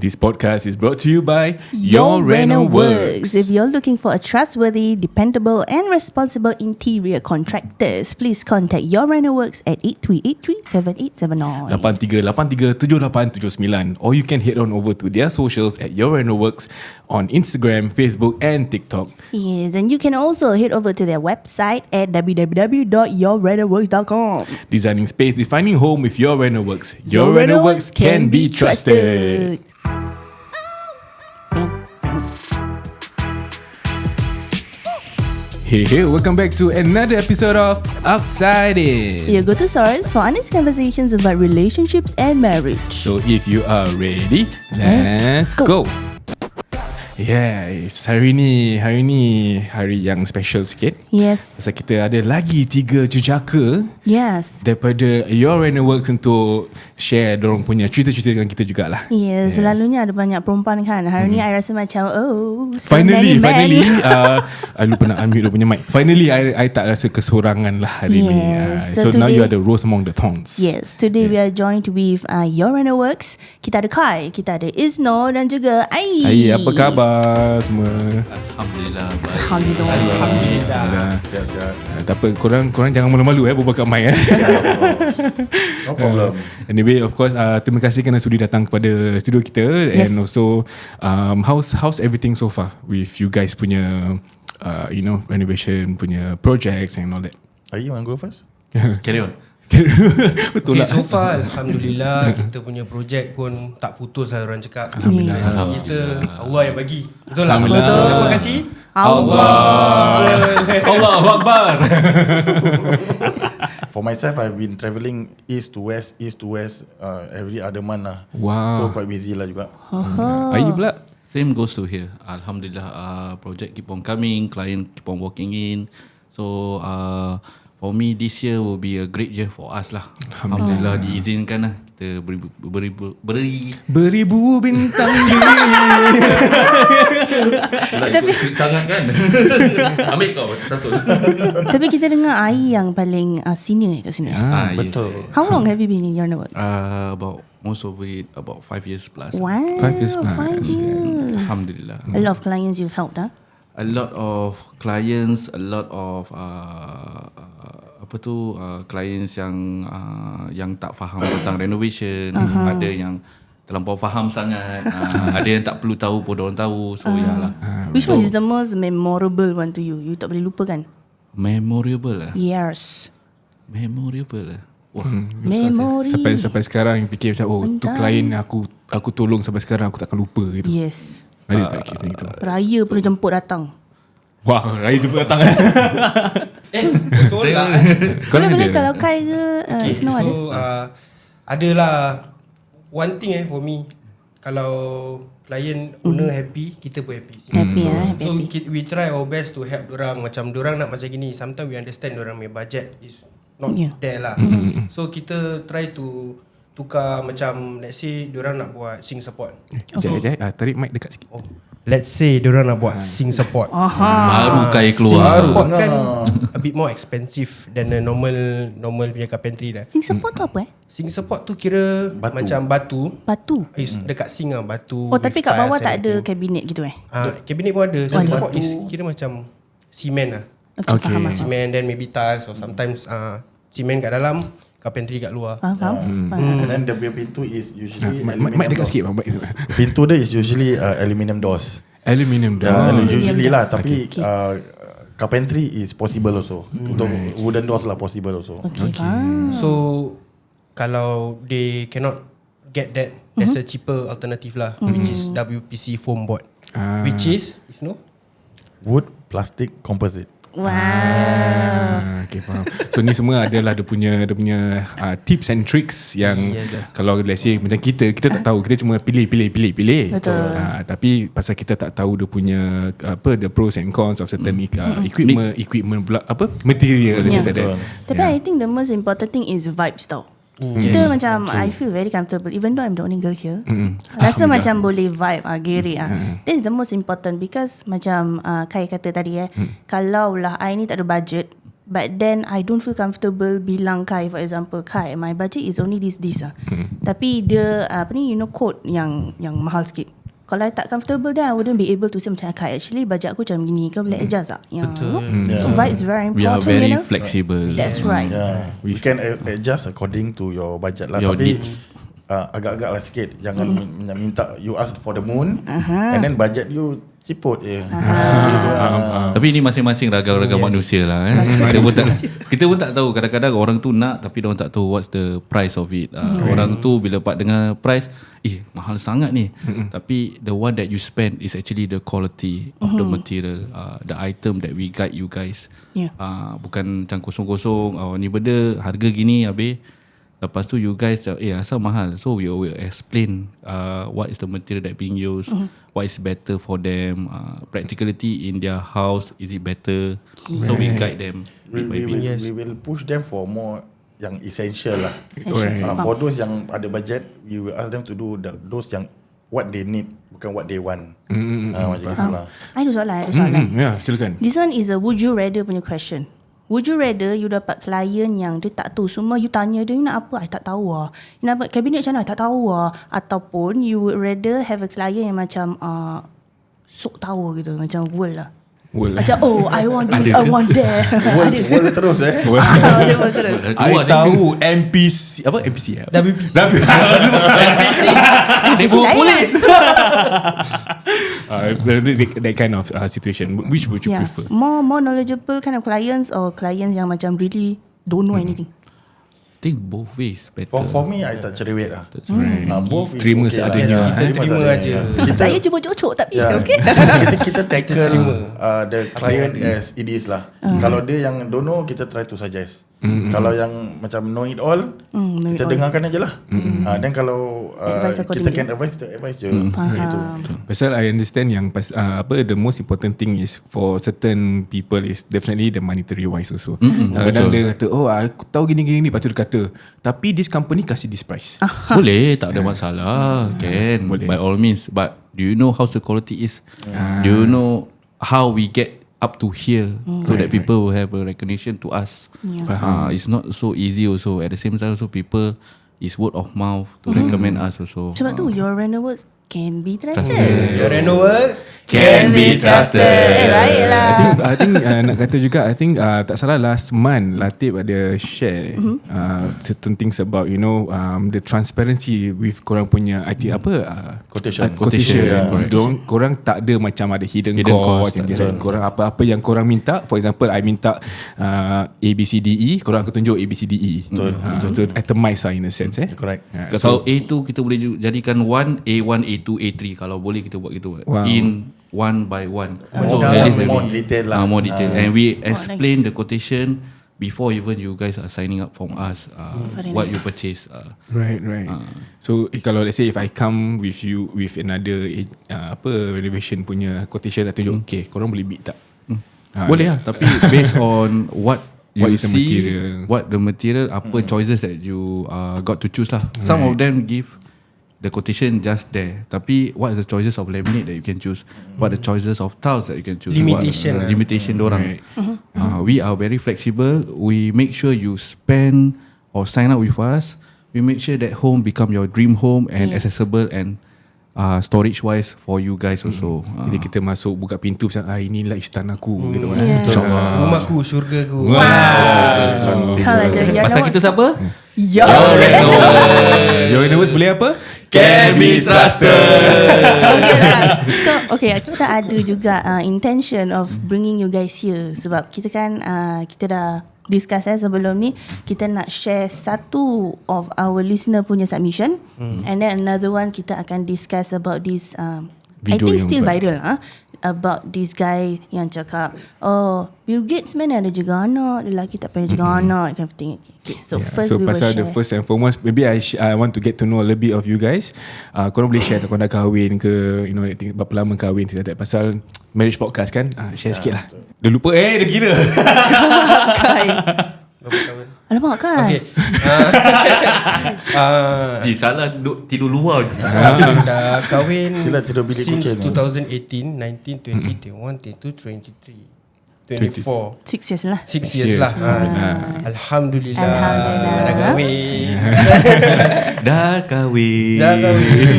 This podcast is brought to you by Your Reno Works. If you're looking for a trustworthy, dependable and responsible interior contractors, please contact Your Reno Works at 8383-7879. 83837879, or you can head on over to their socials at Your Reno Works on Instagram, Facebook and TikTok. Yes, and you can also head over to their website at www.yourrenoworks.com. Designing space, defining home with Your Reno Works. Your Reno Works can be trusted. Hey, welcome back to another episode of OUTSIDEIN, Your go-to source for honest conversations about relationships and marriage. So if you are ready, let's go. Yes, hari ni hari yang special sikit. Yes. Pasal kita ada lagi 3 jejaka daripada Your Reno Works untuk share dorang punya cerita-cerita dengan kita jugalah. Yes, selalunya ada banyak perempuan kan. Hari ni I rasa macam so finally I lupa nak unmute dia punya mic. Finally I tak rasa kesorangan lah hari ni. So today, now you are the rose among the thorns. Yes, today we are joined with Your Reno Works. Kita ada Kai, kita ada Isno dan juga Ai. Ai, apa khabar semua? Alhamdulillah baik. Alhamdulillah. Siap. Tak apa, korang jangan malu-malu berbual kat mic. No problem. Anyway, of course, terima kasih kerana sudi datang kepada studio kita. And also how's everything so far with you guys punya renovation punya projects and all that? Are you want to go first? Carry on. Betul lah. So far Alhamdulillah kita punya projek pun tak putus lah orang cakap. Alhamdulillah. Kita Allah yang bagi. Betul lah. Alhamdulillah. Terima kasih Allahu Akbar. For myself, I've been travelling east to west every other month lah. Wow. So quite busy lah juga. Ayi pula. Same goes to here. Alhamdulillah, project keep on coming, client keep on walking in. So for me, this year will be a great year for us lah. Alhamdulillah, diizinkan lah kita beribu bintang Tapi sangat kan. Ambil kau satu. Tapi kita dengar Ai yang paling senior kat sini. Betul. Yes. How long have you been in Your Reno Works? About most of it about 5 years plus. Wow, 5 years plus. 5 years. Alhamdulillah. A lot of clients you've helped, huh? A lot of clients, a lot of clients yang tak faham tentang renovation, ada yang terlampau faham sangat, ada yang tak perlu tahu pun orang tahu. So yalah. Which one is the most memorable one to you? You tak boleh lupakan? Memorable lah. Yes. Memorable lah. Wah. Memory. Sampai sekarang yang fikir macam tu klien aku tolong sampai sekarang aku takkan lupa gitu. Yes. Ada tak kira gitu? Raya pun jemput datang. Wah, raya jemput datang. Betul lah. Boleh kalau Kai ke Isno ada? Adalah one thing for me. Kalau client owner happy, kita pun happy. Happy So we try our best to help dorang. Macam dorang nak macam gini, sometimes we understand dorang punya budget is not there lah. So kita try to tukar macam let's say diorang nak buat sing support. Tarik mic dekat sikit. Let's say diorang nak buat sing support. Baru Kai keluar. Sing support kan a bit more expensive than a normal punya carpentry dah. Sing support tu apa Sing support tu kira macam batu. Batu. Dekat sing lah batu. Oh, tapi kat bawah tak ada kabinet gitu Kabinet pun ada. Sing support is kira macam cement lah. Okay. Faham. Cement then maybe tiles or sometimes cement kat dalam, carpentry kat luar. Faham. And then the pintu is usually Mic dekat sikit. Pintu dia is usually aluminium doors. Aluminium door. Usually lah. Tapi carpentry is possible also. Untuk wooden doors lah possible also. Okay. So kalau they cannot get that, there's a cheaper alternative lah, which is WPC foam board, which is wood, plastic, composite. Wow. Okay, faham. So ni semua adalah dia punya tips and tricks yang kalau let's say macam kita tak tahu, kita cuma pilih. Betul. Tapi pasal kita tak tahu dia punya the pros and cons of certain equipment pula material. Tapi I think the most important thing is vibes tau. Kita macam I feel very comfortable even though I'm the only girl here. Rasa macam boleh vibe gerik That is the most important because macam Kai kata tadi kalau lah I ni tak ada budget, But then I don't feel comfortable bilang Kai, for example, Kai, my budget is only this Tapi dia quote yang mahal sikit. Kalau I tak comfortable, then I wouldn't be able to say macam, Kai, actually budget aku macam gini, kau boleh adjust tak? Betul. So right is very We are important. very you know? flexible. That's right. We can adjust according to your budget lah. Your Tapi needs. agak-agak lah sikit. Jangan minta you ask for the moon and then budget you ciput je. Gitu. Tapi ini masing-masing ragam-ragam manusia lah. Kita pun tak tahu. Kadang-kadang orang tu nak tapi orang tak tahu what's the price of it. Orang tu bila part dengar price, mahal sangat ni. Tapi the one that you spend is actually the quality of the material, the item that we guide you guys. Bukan macam kosong-kosong, ni benda harga gini habis. Lepas tu you guys asal mahal. So we will explain what is the material that being used, what is better for them, practicality in their house, is it better. So we guide them bit by bit. We will push them for more yang essential lah. Essential. For those yang ada budget, we will ask them to do those yang what they need, bukan what they want. Macam itulah. I ada soalan. Ya, silakan. This one is a would you rather punya question. Would you rather you dapat klien yang dia tak tahu semua, you tanya dia, you nak apa? I tak tahu lah. You nak buat kabinet macam mana? I tak tahu lah. Ataupun you would rather have a client yang macam sok tahu gitu, macam world lah. Macam I want this, I want that. World terus Dia world terus. I tahu NPC apa NPC ya? WPC. Debu polis. That kind of situation. Which would you prefer? More knowledgeable kind of clients or clients yang macam really don't know anything? I think both ways better. For me, I tak cerewet lah. Both is Terima okay seadanya. lah. Kita terima aja. Saya cuba cocok tapi okay. Kita tackle the client as it is lah. Kalau dia yang don't know, kita try to suggest. Kalau yang macam know it all, kita dengarkan aja lah. Dan kalau kita can advise, kita advise je. Gitu. Pasal I understand yang the most important thing is for certain people is definitely the monetary wise also. Kadang dia kata, aku tahu gini-gini, lepas tu dia kata, tapi this company kasih this price. Boleh, tak ada masalah. Can, by all means. But do you know how the quality is? Do you know how we get up to here so that people will have a recognition to us? It's not so easy also. At the same time also people is word of mouth to recommend us also. Sebab tu Your Reno Works can be trusted. Your Reno Works Can be trusted. Right lah. I think nak kata juga, I think tak salah last month Latif ada share certain things about the transparency with korang punya IT quotation. Korang tak ada macam ada hidden cost. Korang apa-apa yang korang minta, for example I minta ABCDE, korang akan tunjuk ABCDE. So itemize lah in a sense. Correct. Kalau A tu kita boleh jadikan 1, A1, A2, A3. Kalau boleh kita buat gitu. In one by one. More detail lah. More detail. And we explain the quotation before even you guys are signing up from us what you purchase. Right. So kalau let's say if I come with you with another renovation punya quotation, I tunjuk okay, korang boleh beat tak? Boleh lah. Tapi based on what you is the see, material. what the material, apa choices that you got to choose lah. Some of them give the quotation just there. Tapi what is the choices of laminate that you can choose? What are the choices of tiles that you can choose? Limitation dorang. We are very flexible. We make sure you spend or sign up with us. We make sure that home become your dream home and accessible and storage wise for you guys also. Jadi kita masuk buka pintu macam inilah istanaku gitu kan. Rumahku, syurgaku. Pasal kita siapa? Your Reno. Your Reno Works boleh apa? Can be trusted. Okay lah. So kita ada juga intention of bringing you guys here. Sebab kita kan kita dah discuss sebelum ni, kita nak share satu of our listener punya submission, and then another one kita akan discuss about this I think still viral about this guy yang cakap, Bill Gates mana ada juga anak, lelaki tak payah juga anak, kind of thing. Okay, so first we will share. The first and foremost, maybe I want to get to know a little bit of you guys. Korang boleh share tak korang dah kahwin ke, berapa lama kahwin, tidak pasal marriage podcast kan, share sikit lah. Dah lupa dah kira. Alamak kan. Okay. Salah tidur luar je. Dah kahwin Sila tidur bilik since kucing. 2018, 19, 20, 21, 22, 23. 24. 6 years lah. 6 years lah. Alhamdulillah. Dah kahwin. Dah kahwin.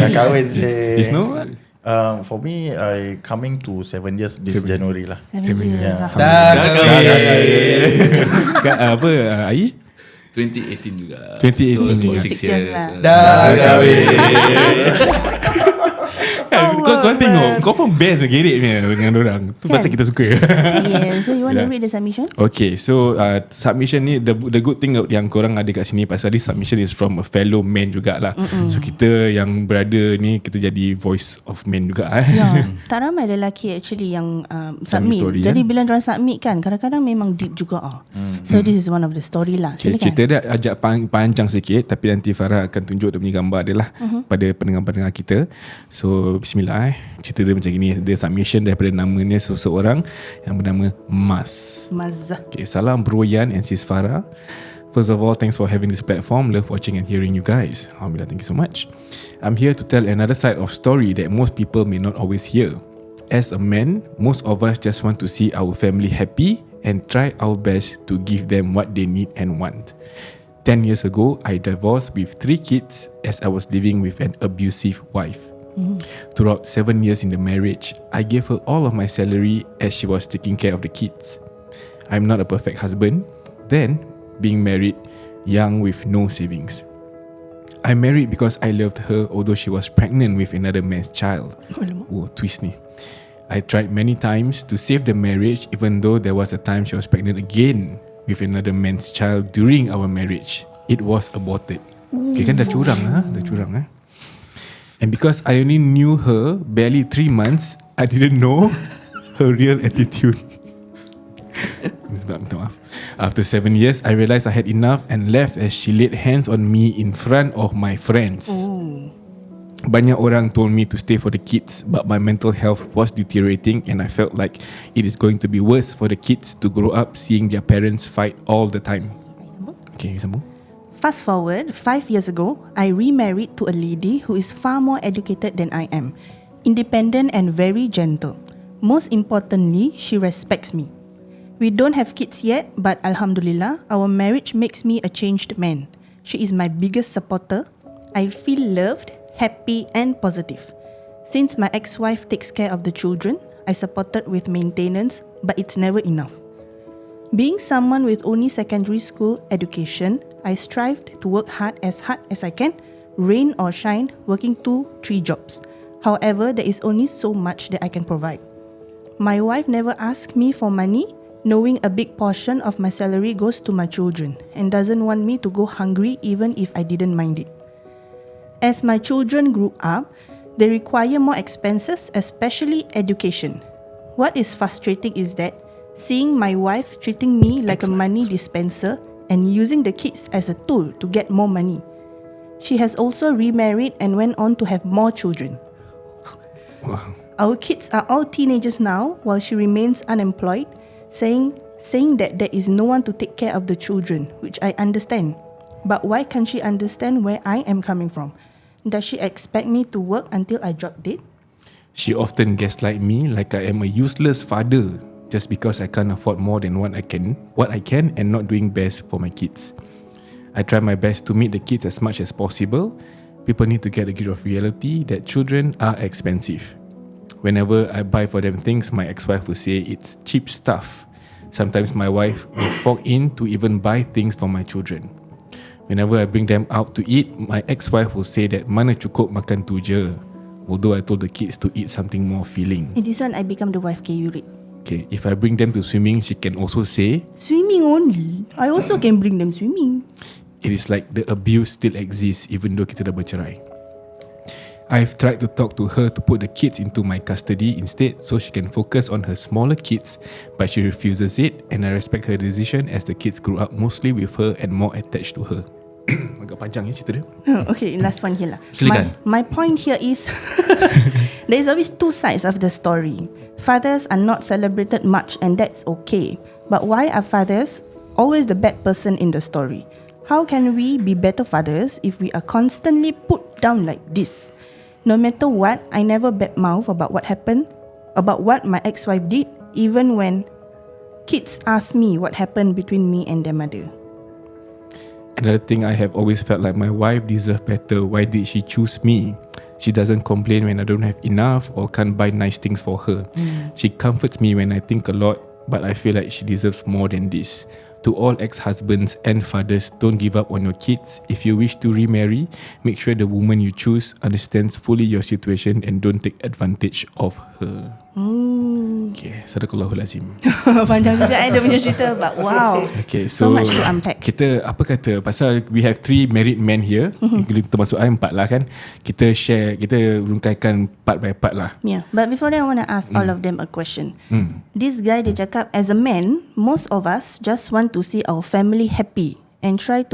Dah kahwin sih. Is no what? For me, I coming to 7 years this January lah. 7 years. Dah kahwin. Apa Ai? 2018 juga. 2018 juga. 6 6 years lah. Dah kahwin. Kau tengok, kau pun best bergerik dengan orang. Tu pasal kita suka. Yeah, so you want to Yeah. read the submission? Okay, so submission ni the good thing yang korang ada kat sini pasal this submission is from a fellow man jugalah. So kita yang berada ni kita jadi voice of men juga. Ya, tak ramai lelaki actually yang submit. story, Jadi kan? bila orang submit kan, kadang-kadang memang deep juga. So this is one of the story lah. Okay, Silakan. kita dah ajak panjang sikit, tapi nanti Farah akan tunjuk dia punya gambar dia lah pada pendengar-pendengar kita. So bismillah cerita dia macam gini. Dia submission daripada namanya seseorang yang bernama Mas. Mazah. Okay, salam Bro Yan and Sis Farah. First of all, thanks for having this platform. Love watching and hearing you guys. Alhamdulillah, thank you so much. I'm here to tell another side of story that most people may not always hear. As a man, most of us just want to see our family happy and try our best to give them what they need and want. 10 years ago, I divorced with 3 kids as I was living with an abusive wife. Throughout 7 years in the marriage, I gave her all of my salary as she was taking care of the kids. I'm not a perfect husband. Then, being married, young with no savings. I married because I loved her although she was pregnant with another man's child. Oh, twist ni. I tried many times to save the marriage even though there was a time she was pregnant again with another man's child during our marriage. It was aborted. Okay, kan dah curang Dah curang And because I only knew her barely 3 months, I didn't know her real attitude. Minta maaf. After 7 years, I realised I had enough and left as she laid hands on me in front of my friends. Banyak orang told me to stay for the kids, but my mental health was deteriorating and I felt like it is going to be worse for the kids to grow up seeing their parents fight all the time. Okay, sambung. Fast forward, 5 years ago, I remarried to a lady who is far more educated than I am, independent and very gentle. Most importantly, she respects me. We don't have kids yet, but Alhamdulillah, our marriage makes me a changed man. She is my biggest supporter. I feel loved, happy and positive. Since my ex-wife takes care of the children, I supported with maintenance, but it's never enough. Being someone with only secondary school education, I strived to work hard as I can, rain or shine, working 2-3 jobs. However, there is only so much that I can provide. My wife never asked me for money, knowing a big portion of my salary goes to my children and doesn't want me to go hungry even if I didn't mind it. As my children grew up, they require more expenses, especially education. What is frustrating is that seeing my wife treating me like a money dispenser and using the kids as a tool to get more money. She has also remarried and went on to have more children. Wow. Our kids are all teenagers now while she remains unemployed, saying that there is no one to take care of the children, which I understand. But why can't she understand where I am coming from? Does she expect me to work until I drop dead? She often gaslight me like I am a useless father just because I can't afford more than what I can and not doing best for my kids. I try my best to meet the kids as much as possible. People need to get a grip of reality that children are expensive. Whenever I buy for them things, my ex-wife will say it's cheap stuff. Sometimes my wife will fork in to even buy things for my children. Whenever I bring them out to eat, my ex-wife will say that mana cukup makan tu je. Although I told the kids to eat something more filling. In this one, I become the wife. Okay, you read. Okay, if I bring them to swimming, she can also say, Swimming only. I also can bring them swimming. it is like the abuse still exists even though kita dah bercerai. I've tried to talk to her to put the kids into my custody instead so she can focus on her smaller kids, but she refuses it and I respect her decision as the kids grew up mostly with her and more attached to her. Agak panjang ya cerita dia. Okay, last one here lah. Silakan. My point here is there is always two sides of the story. Fathers are not celebrated much and that's okay. But why are fathers always the bad person in the story? How can we be better fathers if we are constantly put down like this? No matter what, I never badmouth about what happened, about what my ex-wife did, even when kids ask me what happened between me and their mother. Another thing, I have always felt like my wife deserves better. Why did she choose me? She doesn't complain when I don't have enough or can't buy nice things for her. She comforts me when I think a lot, but I feel like she deserves more than this. To all ex-husbands and fathers, don't give up on your kids. If you wish to remarry, make sure the woman you choose understands fully your situation and don't take advantage of her. Okay, sadaqallahul azim. Panjang juga dia punya cerita, but wow. Okay, So so much to unpack. kita apa kata, pasal we have 3 married men here, termasuk I 4 lah kan. Kita share, kita rungkaikan part by part lah. Yeah, but before that I want to ask all of them a question. This guy dia cakap, as a man, most of us just want to see our family happy and try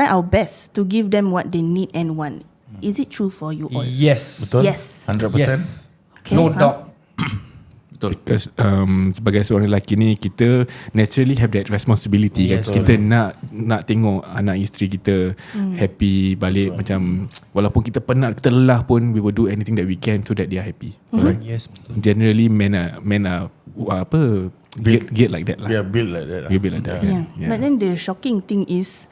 our best to give them what they need and want. Is it true for you all? Yes. Betul? Yes. 100%. Yes. Okay, No doubt. Betul. Because sebagai seorang lelaki ni, kita naturally have that responsibility kan. Yes, Kita nak tengok anak isteri kita happy balik. Macam walaupun kita penat, kita lelah pun, we will do anything that we can so that they are happy. Right? Yes, betul. Generally men are get like that lah. We are built like that. We built like that. Yeah. Yeah. But then the shocking thing is,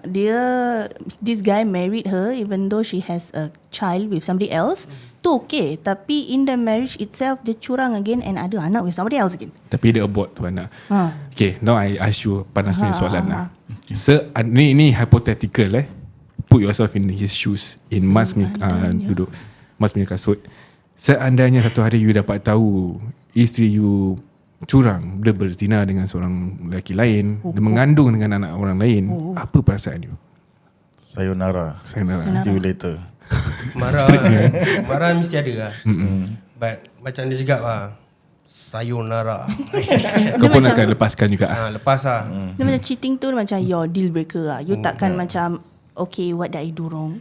this guy married her even though she has a child with somebody else. Tu okay, tapi in the marriage itself dia curang again and ada anak with somebody else again. Tapi dia abort tu anak. Okay, now I ask you panas punya soalan lah. Okay. Ni hypothetical Put yourself in his shoes, in Mas punya duduk Mas punya kasut. Seandainya satu hari you dapat tahu isteri you curang, dia berzina dengan seorang lelaki lain, dia mengandung dengan anak orang lain, apa perasaan you? Sayonara. See you later. Marah mesti ada lah. But macam dia cakap lah, sayonara. Kau pun akan lepaskan juga. Lepas lah. Dia macam cheating tu macam your deal breaker lah. You takkan macam, okay, what did I do wrong?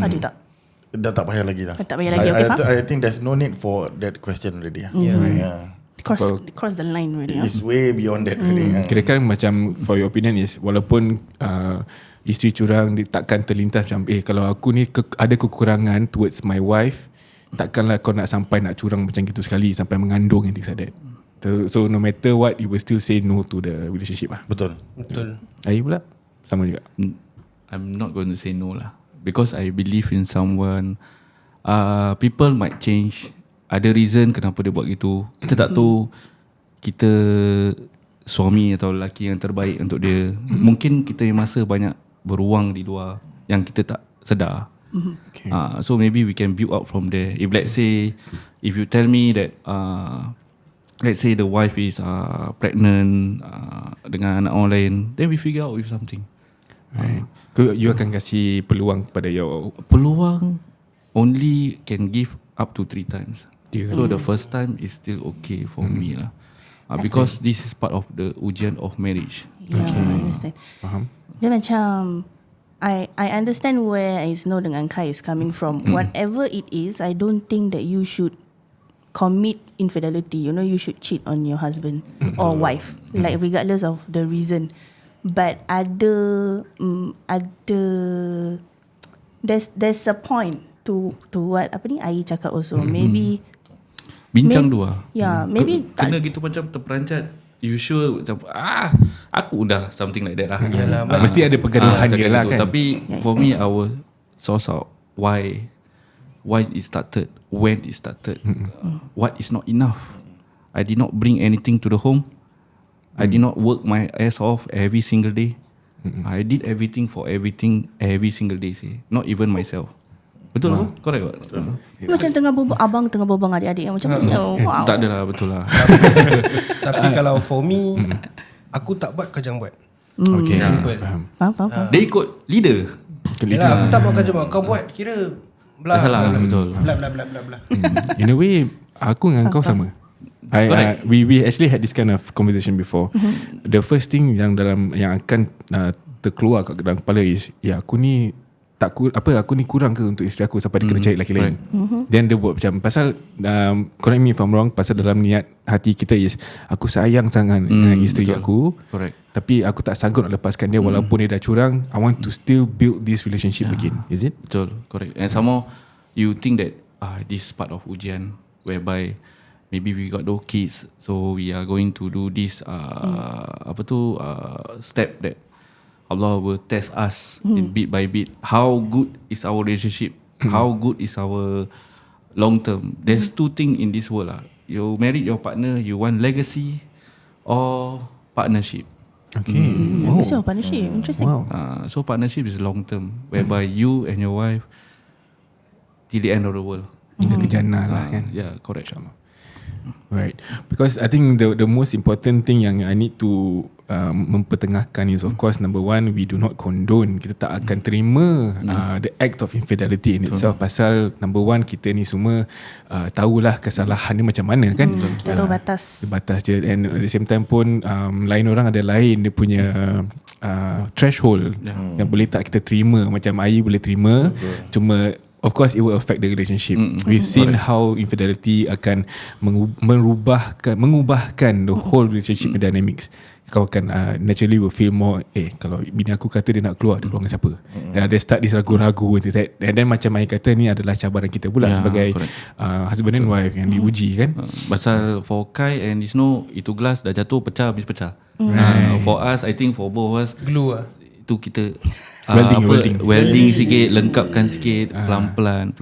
Ada tak? Dah tak payah lagi lah. Tak payah lagi, okay, faham? I think there's no need for that question already. Yeah. Cross the line really. It's way beyond that already. Kira kan macam, for your opinion is, walaupun isteri curang, dia takkan terlintas macam, kalau aku ni ada kekurangan towards my wife, takkanlah kau nak sampai nak curang macam gitu sekali sampai mengandung and things like that. So no matter what, you will still say no to the relationship lah. Betul. Ayu pula sama juga. I'm not going to say no lah, because I believe in someone. People might change. Ada reason kenapa dia buat gitu. Kita tak tahu kita suami atau lelaki yang terbaik untuk dia. Mungkin kita yang masa banyak beruang di luar yang kita tak sedar. Okay. So maybe we can build up from there. If let's say, if you tell me that let's say the wife is pregnant dengan anak orang lain, then we figure out with something. Right. You akan kasih peluang kepada your Peluang only can give up to 3 times. Yeah. So the first time is still okay for me lah. Because this is part of the ujian of marriage. Yeah, I understand. faham? Dia macam, I understand where Isno dengan Kai is coming from. Whatever it is, I don't think that you should commit infidelity. You know, you should cheat on your husband or wife, like regardless of the reason. But there's a point to what apa ni Ai cakap also. Maybe Bincang dua. Yeah, maybe kena gitu macam terperanjat. You sure macam aku dah something like that lah. Yalah, Mesti ada pergaduhan dia lah kan. Tapi for me, I will source out why it started, when it started, what is not enough. I did not bring anything to the home. I did not work my ass off every single day. I did everything for everything every single day. Not even myself. Betul tak? Correct tak? macam abang tengah berbual adik-adik yang macam wow. Tak adalah, betul lah. Tapi kalau for me, aku tak buat, kau jangan buat. Okay, Simple. faham. Dia ikut leader. Yalah, aku tak buat, kau jangan buat. Kau buat, kira blah, Salah, blah, betul. blah, blah, blah, blah, blah. In a way, aku dengan kau sama. We actually had this kind of conversation before. The first thing yang akan terkeluar kat dalam kepala is, aku ni aku ni kurang ke untuk isteri aku sampai dia kena cari lelaki lain. Then dia buat macam, pasal correct me if I'm wrong, pasal dalam niat hati kita is, aku sayang sangat dengan isteri aku. Correct. Tapi aku tak sanggup nak lepaskan dia walaupun dia dah curang. I want to still build this relationship again. Is it? Betul, correct. And somehow you think that this is part of ujian, whereby maybe we got no kids, so we are going to do this step that Allah will test us in bit by bit. How good is our relationship? How good is our long term? There's two things in this world lah. You married your partner, you want legacy or partnership. Okay. So partnership, interesting. Wow. So partnership is long term, whereby you and your wife till the end of the world. Hingga ke jannah lah kan. Yeah, correct. Right. Because I think the most important thing yang I need to mempertengahkan is, of course, number one, we do not condone. Kita tak akan terima the act of infidelity in itself. Pasal number one, kita ni semua tahulah kesalahan ni macam mana kan. Kita tahu batas. Batas je. And at the same time pun lain orang ada lain dia punya threshold yang boleh tak kita terima. Macam Ayi boleh terima, cuma of course it will affect the relationship. We've seen how infidelity akan mengubahkan the whole relationship dynamics. Kau akan naturally will feel more, kalau bini aku kata dia nak keluar, dia keluar dengan siapa? Dia start this ragu-ragu, and then macam Ayi kata, ni adalah cabaran kita pula sebagai husband and wife yang diuji kan. Pasal for Kai and Isno, itu gelas dah jatuh, pecah, habis pecah. For us, I think for both of us, Glue lah. itu kita welding sikit, lengkapkan sikit, pelan-pelan.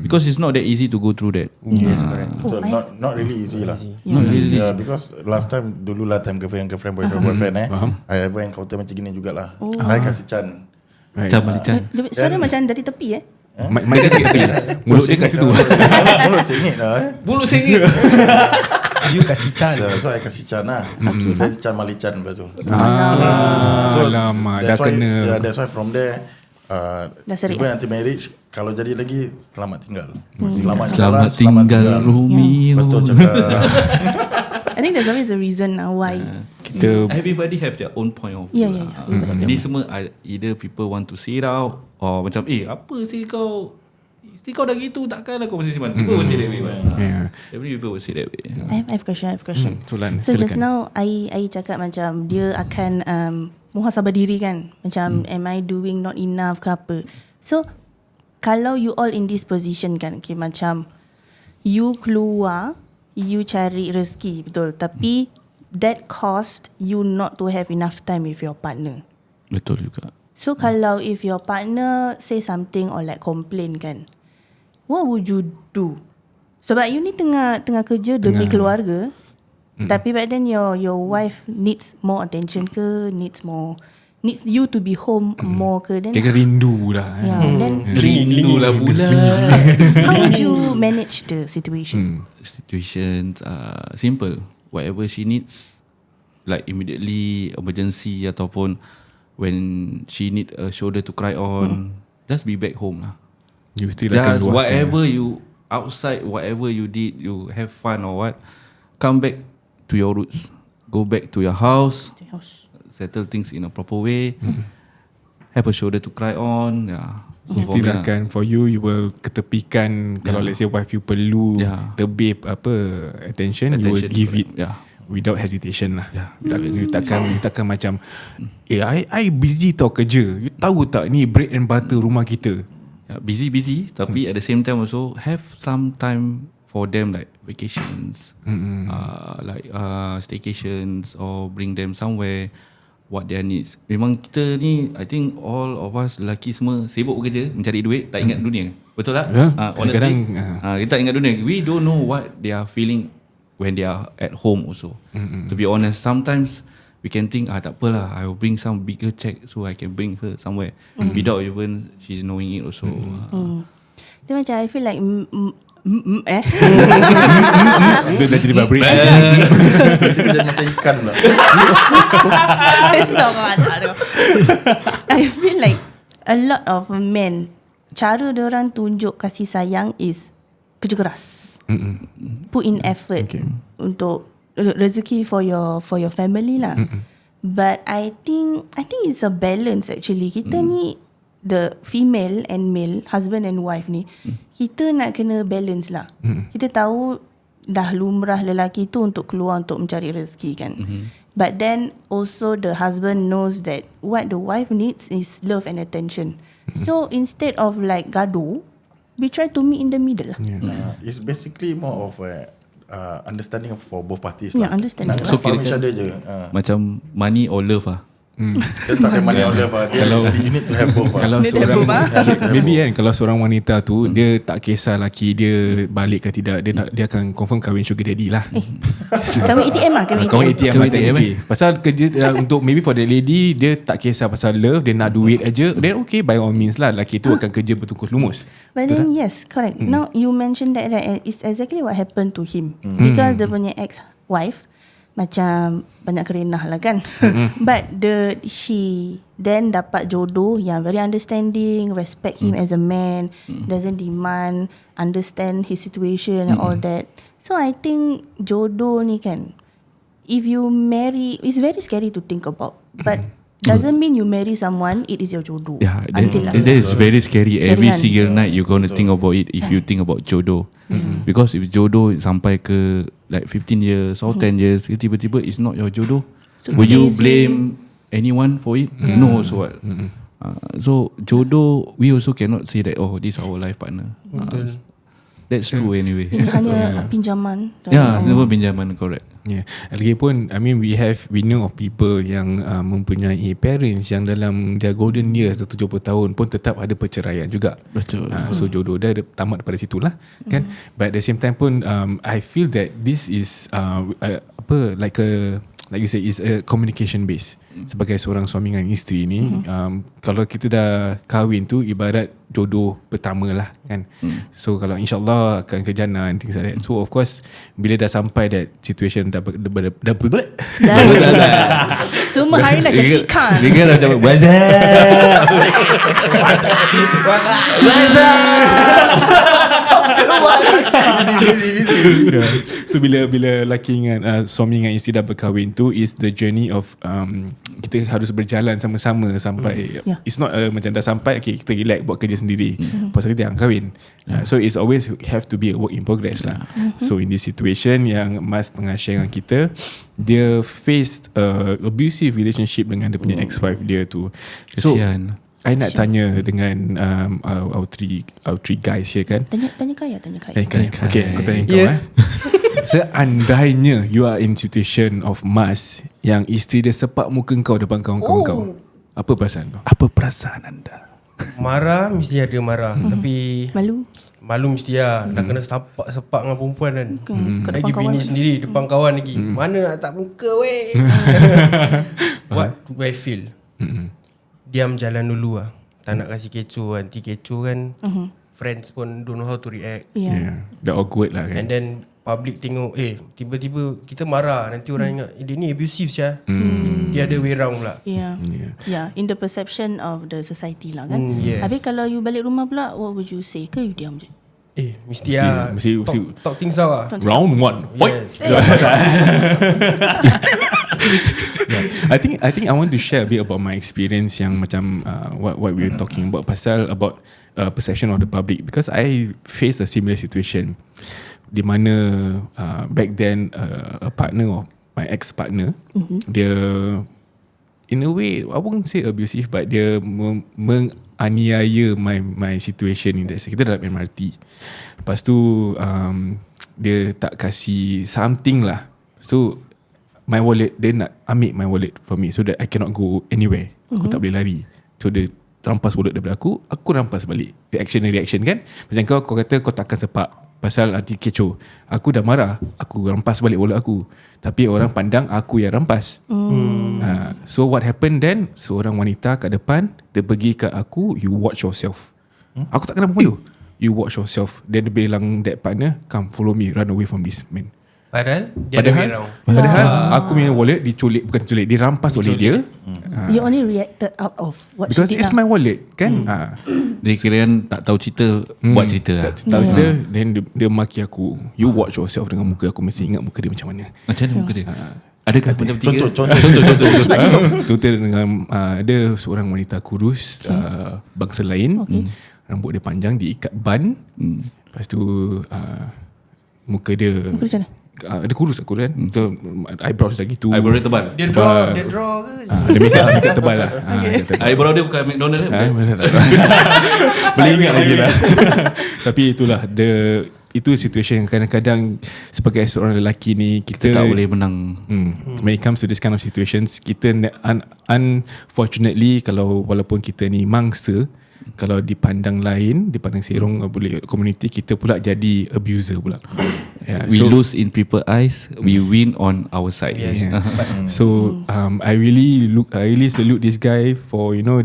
Because it's not that easy to go through that. Yes, correct. So not really easy lah. Not easy. Yeah, because last time time girlfriend, boyfriend I ever encounter macam gini jugalah. I kasih Chan. Right. Macam Suara macam dari tepi Mai kasi kata mulut dia kat situ. Mulut sengit lah Mulut sengit. You kasih Chan. So I kasih Chan lah. Then Chan Mali Chan lepas tu. Alamak, dah kena. That's why from there serik, even nanti marriage, kalau jadi lagi, selamat tinggal. Selamat tinggal Rumi. Betul cakap. I think there's always a reason why. Everybody have their own point of view. Jadi semua either people want to say it out, or macam apa sih kau dah gitu, takkan aku masih simpan. People will say that way. Every people will say that way. I have question. So just now I cakap macam dia akan muhasabah diri kan, macam am I doing not enough ke apa. So kalau you all in this position kan, okay, macam you keluar, you cari rezeki, betul, tapi that cost you not to have enough time with your partner. Betul juga. So kalau if your partner say something or like complain kan, what would you do? Sebab you ni tengah kerja demi keluarga, tapi but then your wife needs more attention ke, needs you to be home more ke, then Kira rindu lah. then Rindu lah pula. how would you manage the situation? Situations simple. Whatever she needs, like immediately emergency ataupun when she need a shoulder to cry on, just be back home lah. You still akan Just luahkan. whatever you outside, whatever you did, you have fun or what, come back to your roots. Go back to your house, settle things in a proper way, have a shoulder to cry on. Still akan for you will ketepikan. Kalau let's say wife you perlu lebih attention, you will give it without hesitation lah. You takkan macam I busy tau kerja, you tahu tak ni bread and butter rumah kita. Busy tapi at the same time also have some time for them, like vacations, like staycations, or bring them somewhere what their needs. Memang kita ni, I think all of us lelaki semua sibuk bekerja, mencari duit, tak ingat dunia. Betul tak? Honestly, kita tak ingat dunia. We don't know what they are feeling when they are at home also. To be honest, sometimes we can think, tak apalah, I will bring some bigger check so I can bring her somewhere without even she's knowing it also. Dia macam I feel like Itu dah jadi vibration. Dia jadi macam ikan lah. Stop macam tu. I feel like a lot of men, cara diorang tunjuk kasih sayang is kerja keras, put in effort untuk rezeki for your family lah. But I think it's a balance actually. Kita ni, the female and male, husband and wife ni, kita nak kena balance lah. Kita tahu dah lumrah lelaki tu untuk keluar untuk mencari rezeki kan. But then also the husband knows that what the wife needs is love and attention. So instead of like gaduh, we try to meet in the middle lah. It's basically more of understanding for both parties Yeah, lah. understanding. Nak So faham each kirakan other je. macam money or love lah. Dia tak ada money on love lah. Kalau you need to have both lah. Kalau seorang maybe kan, kalau seorang wanita tu dia tak kisah laki dia balik ke tidak, dia akan confirm kahwin sugar daddy lah. Kahwin ATM lah, Kahwin ATM lah technically. Pasal kerja untuk maybe for the lady, dia tak kisah pasal love, dia nak duit aja, then okay, by all means lah, laki tu akan kerja bertungkus lumus. But then yes, correct. Now you mentioned that, right? It's exactly what happened to him. Because dia punya ex-wife macam banyak kerenah lah kan. But she then dapat jodoh yang very understanding, respect him as a man, doesn't demand, understand his situation and all that. So I think jodoh ni kan, if you marry, it's very scary to think about, but doesn't mean you marry someone it is your jodoh. Yeah, Until that is very scary. Scary Every kan? single night you're gonna think about it if you think about jodoh. Because if jodoh sampai ke like 15 years or 10 years, tiba-tiba it's not your jodoh, So will you crazy. blame anyone for it? No, so what? So jodoh, we also cannot say that this is our life partner. That's true anyway. Ini hanya pinjaman. Yeah, semua pinjaman, correct. Yeah. Lagipun I mean we know of people yang mempunyai parents yang dalam their golden years 70 tahun pun tetap ada perceraian juga. Betul. So jodoh dah tamat daripada situlah kan. But at the same time pun I feel that this is like you say, is a communication base. Sebagai seorang suami dengan isteri ni, kalau kita dah kahwin tu ibarat jodoh pertama lah kan. So kalau insyaAllah akan ke jannah and things like that. So of course bila dah sampai that situation dah Semua hari nak jadi ikan. Dia kan macam So bila laki dengan suami dengan isteri dah berkahwin tu is the journey of kita harus berjalan sama-sama sampai it's not macam dah sampai okay, kita relax buat kerja sendiri pasal kita yang kahwin. So it's always have to be a work in progress lah. So in this situation yang Mas tengah share dengan kita, dia faced abusive relationship dengan dia punya ex-wife dia tu. So kesian. I nak tanya dengan our three guys here kan. Tanya kaya. Okay, aku tanya kau Seandainya you are in situation of Mas yang isteri dia sepak muka kau depan kawan-kawan kau, apa perasaan kau? Apa perasaan anda? Marah mesti ada marah, tapi malu mesti lah. Dah kena sepak dengan perempuan kan. Lagi bini sendiri depan kawan lagi. Mana nak tak muka weh. What do I feel? Diam jalan dulu lah. Tak nak kasih kecoh. Nanti kecoh kan, friends pun don't know how to react. Dah awkward lah kan. And then public tengok tiba-tiba kita marah, nanti orang ingat dia ni abusive sia. Dia ada way round pula. In the perception of the society lah kan. Yes. Habis kalau you balik rumah pula, what would you say? Ke you diam je? Mesti lah. Talk things out lah. Round 1 point. I think I want to share a bit about my experience yang macam what we were talking about pasal about perception of the public, because I faced a similar situation di mana back then a partner of my ex-partner, dia in a way I won't say abusive, but dia menganiaya my situation in that. Kita dalam MRT, lepas tu dia tak kasih something lah, so my wallet, dia nak ambil my wallet from me so that I cannot go anywhere. Aku tak boleh lari. So dia rampas wallet daripada aku rampas balik. Reaction kan. Macam kau kata kau takkan sepak pasal nanti kecoh. Aku dah marah, aku rampas balik wallet aku, tapi orang pandang aku yang rampas. So what happened then, seorang wanita kat depan, dia pergi kat aku, you watch yourself. Aku tak kenal perempuan tu. You watch yourself. Then dia bilang that partner, come follow me, run away from this man. Padahal dia ada way round. Padahal aku punya wallet diculik, bukan diculik, dirampas oleh dia. You only reacted out of what Because she did it's my wallet kan. Dia kira tak tahu cerita, buat cerita lah. Tak tahu cerita. Then dia maki aku, you watch yourself dengan muka aku, mesti ingat muka dia macam mana. Macam mana muka dia? Adakah macam tiga? Contoh dengan ada seorang wanita kurus, bangsa lain, rambut dia panjang, diikat ban. Lepas tu muka dia macam mana? dia kurus aku kan. Eyebrows lagi tu. Eyebrow dia tebal. Dia draw ke? Dia make tebal lah. Eyebrow dia bukan McDonald. Boleh ingat lagi lah. Tapi itulah, dia itu situation yang kadang-kadang sebagai seorang lelaki ni kita tak boleh menang. When it comes to this kind of situations, kita unfortunately, kalau walaupun kita ni mangsa, kalau dipandang lain, dipandang serong boleh community, kita pula jadi abuser pula. We lose in people eyes, we win on our side. So I really salute this guy for, you know,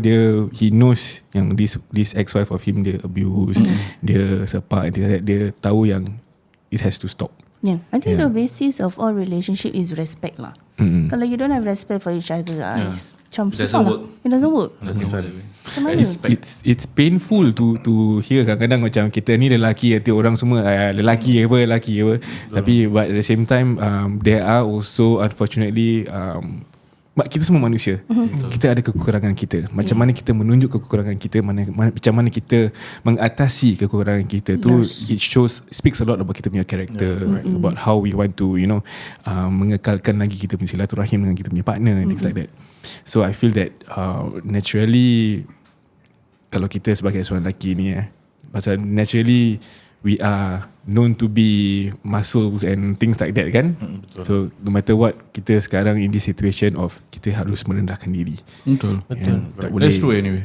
he knows yang this ex-wife of him dia abuse, dia sepak, dia tahu yang it has to stop. Yeah, I think the basis of all relationship is respect lah. Kalau you don't have respect for each other, it's macam It doesn't susah lah. work. It doesn't work. Macam mana? It's painful to hear kadang-kadang macam kita ni lelaki, nanti orang semua lelaki apa. Tapi but at the same time there are also unfortunately kita semua manusia. Kita ada kekurangan kita. Macam mana kita menunjuk kekurangan kita, macam mana kita mengatasi kekurangan kita tu, it speaks a lot about kita punya character, about how we want to, you know, mengekalkan lagi kita punya silaturahim dengan kita punya partner, things like that. So I feel that naturally, kalau kita sebagai seorang lelaki ni pasal naturally we are known to be muscles and things like that kan. So no matter what, kita sekarang in this situation of kita harus merendahkan diri. Betul. Tak boleh. That's true anyway.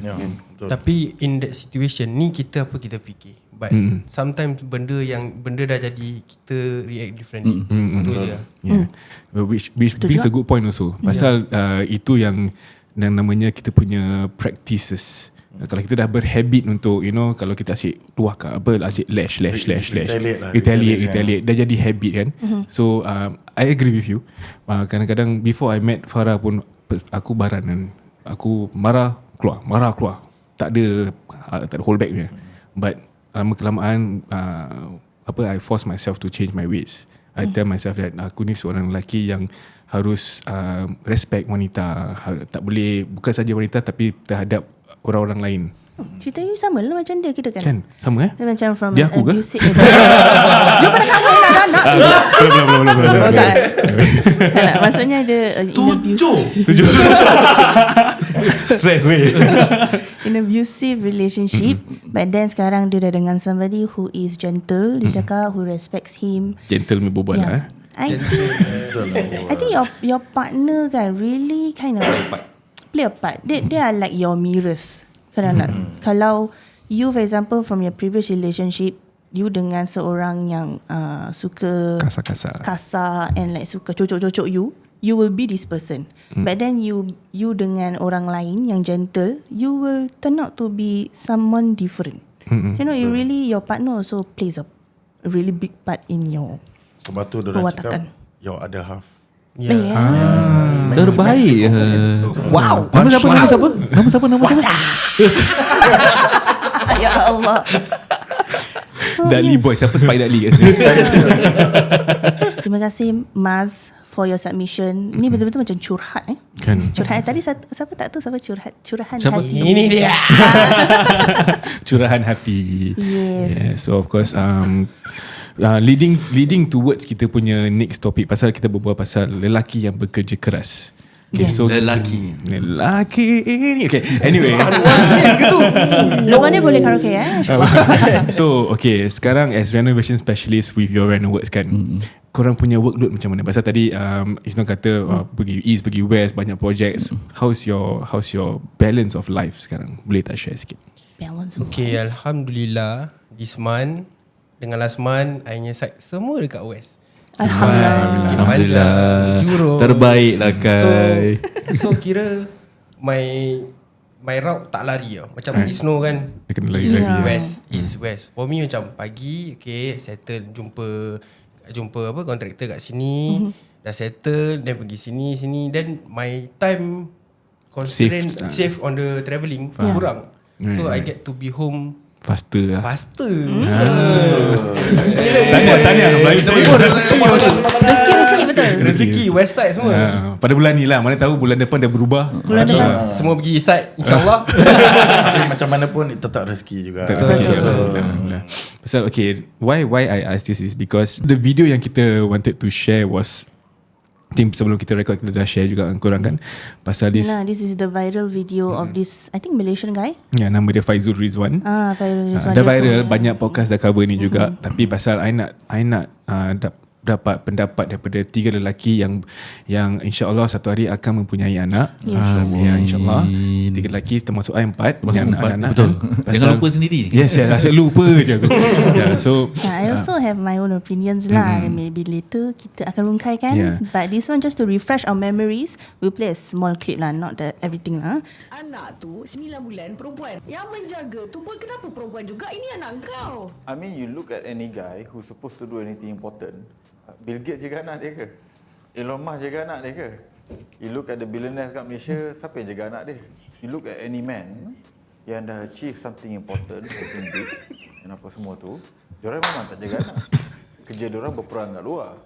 Tapi in that situation ni kita fikir. But sometimes benda dah jadi, kita react differently. Itu je. Which brings a good point also. Pasal itu yang namanya kita punya practices. Kalau kita dah berhabit untuk, you know, kalau kita asyik luahkan asyik lash retaliate, dah jadi habit kan. So I agree with you. Kadang-kadang before I met Farah pun aku baran kan, aku marah keluar, tak ada hold back punya. But lama-kelamaan I force myself to change my ways. I tell myself that aku ni seorang lelaki yang harus respect wanita, tak boleh, bukan saja wanita tapi terhadap orang-orang lain. Cerita you sama lah macam dia kita kan? Kan? Sama Dia macam from dia aku ke? abusive. You pernah kahwin lah anak tu. Belum. Tak. Maksudnya dia Tujuh. Stress weh. in abusive relationship, but then sekarang dia dah dengan somebody who is gentle, dia cakap who respects him. Gentle me berbual lah. I think your partner kan really kind of play a part. They are like your mirrors. Kalau you for example from your previous relationship, you dengan seorang yang suka kasar and like suka cocok-cocok you will be this person. But then you dengan orang lain yang gentle, you will turn out to be someone different. So, you know, your partner also plays a really big part in your sebab tu diorang perwatakan. cakap your other half. Terbaik. Wow. Nama siapa? Ya Allah. Dali boy, siapa Spy Dali? Terima kasih Maz for your submission. Ni betul-betul macam curhat Kan. Curhat tadi siapa tak tahu siapa curahan Siapa? hati. Ini dia. Curahan hati. Yes. Yeah, so of course leading towards kita punya next topic, pasal kita berbual pasal lelaki yang bekerja keras. Okay, Yes. so Lelaki ini. Okay, anyway. Lepas ni boleh karaoke So okay, sekarang as renovation specialist with Your Reno Works kan, korang punya workload macam mana? Pasal tadi Isno kata pergi east, pergi west, banyak projects. How's your balance of life sekarang? Boleh tak share sikit? Okay, Alhamdulillah this month dengan last month I punya site semua dekat west. Alhamdulillah. Jurong. Terbaik lah Kai. So kira my route tak lari tau. Macam Isno kan Dia kena lari east, lagi. west, east west. For me macam pagi okay settle, jumpa apa contractor kat sini, dah settle, then pergi sini. Then my time constraint save on the travelling kurang. So I get to be home Faster lah. Tanya Rezeki betul. Rezeki west side semua. Pada bulan ni lah, mana tahu bulan depan dah berubah. Bulan depan. Semua pergi east side InsyaAllah. Macam mana pun tetap rezeki juga. Pasal okay, why I ask this is because the video yang kita wanted to share was think sebelum kita record kita dah share juga dengan korang kan pasal this. Nah, this is the viral video of this I think Malaysian guy. Ya, nama dia Faizul Rizwan. Viral Rizwan. Dah viral, banyak podcast dah cover ni juga. Tapi pasal I nak dapat pendapat daripada 3 lelaki yang insya-Allah satu hari akan mempunyai anak. Ya, insya-Allah. 3 lelaki termasuk I 4 punya anak. Betul. Jangan lupa sendiri. Yes, saya rasa lupa je aku. So I also have my own opinions lah. Maybe later kita akan rungkaikan. But this one just to refresh our memories, we play a small clip lah, not the everything lah. Anak tu 9 bulan perempuan. Yang menjaga tu pun kenapa perempuan juga? Ini anak kau. I mean, you look at any guy who's supposed to do anything important. Bill Gates jaga anak dia ke? Elon Musk jaga anak dia ke? You look at the billionaires kat Malaysia, siapa yang jaga anak dia? You look at any man yang dah achieve something important, something big, dan apa semua tu, diorang memang tak jaga anak. Kerja diorang berperang kat luar.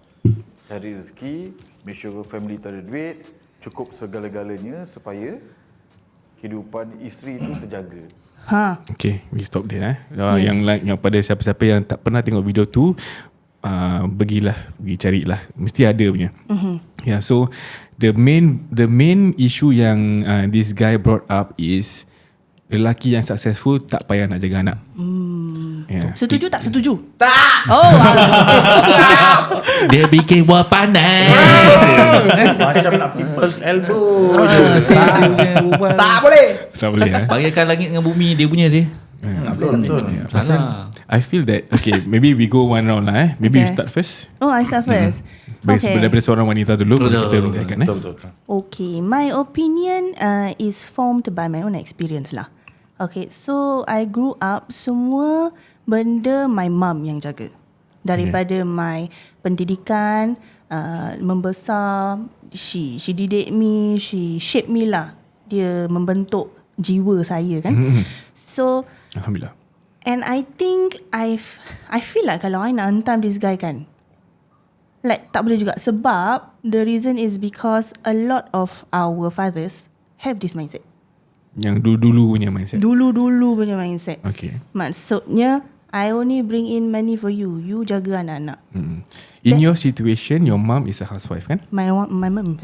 Cari rezeki, make sure family tak ada duit, cukup segala-galanya supaya kehidupan isteri tu terjaga. Okay, we stop there. Yang pada siapa-siapa yang tak pernah tengok video tu, pergi carilah, mesti ada punya. Yeah, so the main issue yang this guy brought up is lelaki yang successful tak payah nak jaga anak. Setuju tak setuju? Tak. Dia bikin buah panas. Macam nak people's elbow. Tak boleh. Tak boleh. Bagaikan langit dengan bumi dia punya sih. Betul. Pasal I feel that okay, maybe we go one round lah. Maybe you start first. I start first. Daripada seorang wanita dulu kita rungkaikan. Betul. Okay, my opinion is formed by my own experience lah. Okay, so I grew up semua benda my mum yang jaga. Daripada my pendidikan, membesar, she didik me, she shape me lah. Dia membentuk jiwa saya kan. So Alhamdulillah. and I think I feel like kalau I nak hantam this guy kan, like tak boleh juga. Sebab the reason is because a lot of our fathers have this mindset. Yang dulu punya mindset. Dulu punya mindset. Okay. Maksudnya I only bring in money for you. You jaga anak-anak. In your situation, your mom is a housewife kan? My mom my mom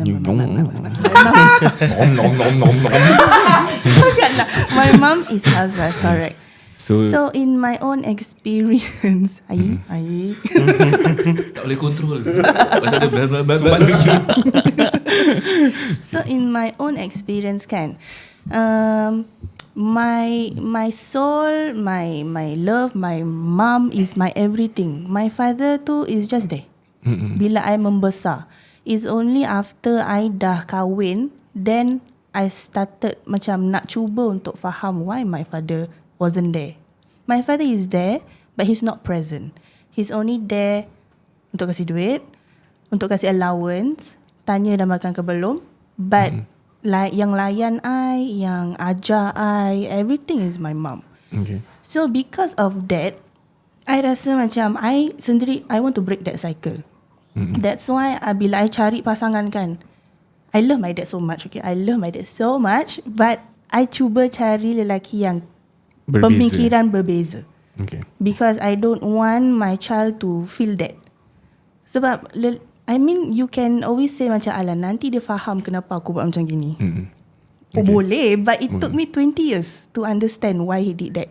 is housewife, correct. So in my own experience, Tak boleh kontrol. Pasal dia bla bla bla. So in my own experience kan, my soul, my love, my mom is my everything. My father tu is just there. Bila I membesar, is only after I dah kahwin, then I started macam nak cuba untuk faham why my father wasn't there. My father is there, but he's not present. He's only there untuk kasih duit, untuk kasih allowance, tanya dah makan ke belum. But like yang layan I, yang ajar I, everything is my mom. Okay. So because of that, I rasa macam I sendiri, I want to break that cycle. That's why bila I cari pasangan kan, I love my dad so much. Okay, I love my dad so much, but I cuba cari lelaki yang pemikiran berbeza. Okay. Because I don't want my child to feel that. Sebab I mean, you can always say macam alah nanti dia faham kenapa aku buat macam gini. Okay. Boleh, but it took me 20 years to understand why he did that.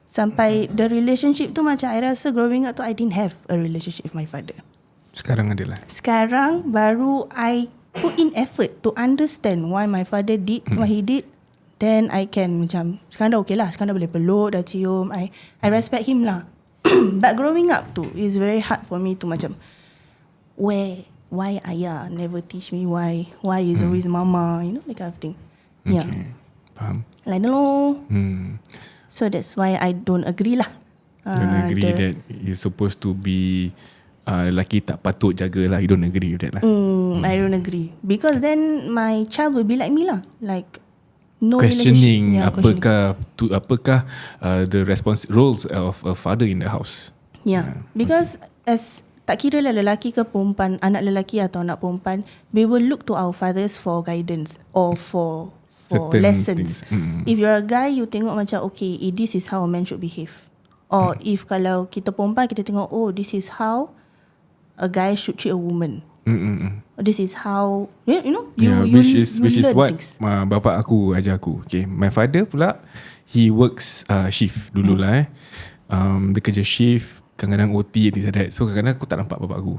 Sampai the relationship tu macam I rasa growing up tu I didn't have a relationship with my father. Sekarang adalah. Sekarang baru I put in effort to understand why my father did what he did. Then I can macam sekarang dah okay lah, sekarang dah boleh peluk, dah cium. I respect him lah. But growing up tu is very hard for me to macam why ayah never teach me why is always mama, you know, that kind of thing. Okay. Yeah. Faham. Like no. So that's why I don't agree lah. Don't agree that you're supposed to be lelaki tak patut jaga lah. You don't agree with that lah. I don't agree. Because then my child will be like me lah. Like no questioning relationship. apakah the roles of a father in the house. Yeah. Because as tak kira lah lelaki ke perempuan, anak lelaki atau anak perempuan, we will look to our fathers for guidance or for lessons. If you're a guy, you tengok macam okay, this is how a man should behave. Or if kalau kita perempuan, kita tengok this is how a guy should treat a woman. this is how you which is learn what things. bapa aku ajar aku. Okay, my father pula he works shift dululah dia kerja shift, kadang-kadang OT things like that. So kadang-kadang aku tak nampak bapa aku.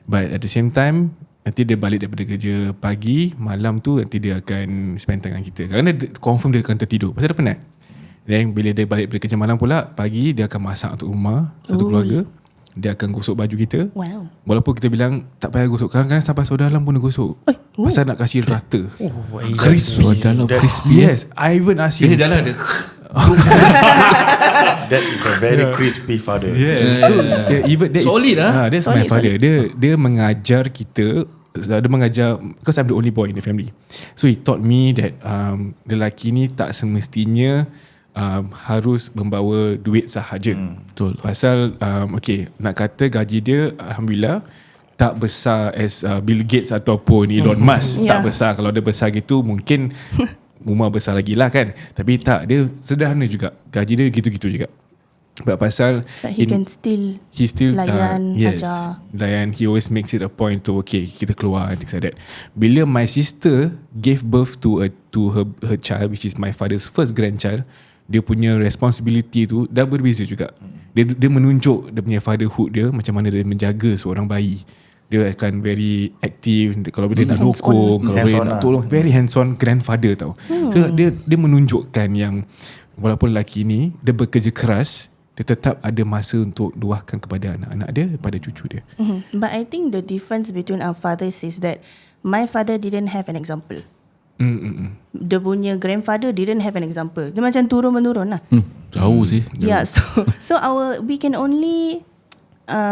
But at the same time nanti dia balik daripada kerja pagi, malam tu nanti dia akan spend time dengan kita. Kadang-kadang confirm dia akan tertidur pasal dia penat. Dan bila dia balik daripada kerja malam pula, pagi dia akan masak untuk rumah, satu keluarga. Dia akan gosok baju kita. Wow. Walaupun kita bilang tak payah gosok, kadang-kadang sampai saudara dalam pun dia gosok. Pasal nak kasih rata. Crispy. Dalam crispy. Yes, I even ask him. Jalan dia. That is a very crispy father. Even that Solid that's my father. Dia mengajar kita. Dia mengajar, because I'm the only boy in the family. So he taught me that lelaki ni tak semestinya harus membawa duit sahaja. Betul. Pasal okay, nak kata gaji dia alhamdulillah tak besar as Bill Gates ataupun Elon Musk. Tak besar. Kalau dia besar gitu mungkin rumah besar lagi lah kan. Tapi tak, dia sederhana juga. Gaji dia gitu-gitu juga. But pasal But he still layan, ajar. Layan, he always makes it a point to okay, kita keluar and things like that. Bila my sister gave birth to her child, which is my father's first grandchild, dia punya responsibility tu dah berbeza juga. Dia menunjuk dia punya fatherhood dia, macam mana dia menjaga seorang bayi. Dia akan very active. Kalau dia nak dokong, kalau dia nak tolong, very hands on grandfather tau. So dia menunjukkan yang walaupun lelaki ni dia bekerja keras, dia tetap ada masa untuk luahkan kepada anak-anak dia, pada cucu dia. But I think the difference between our fathers is that my father didn't have an example. Dia punya grandfather didn't have an example. Dia macam turun-menurun lah. Jauh sih. Yeah, so we can only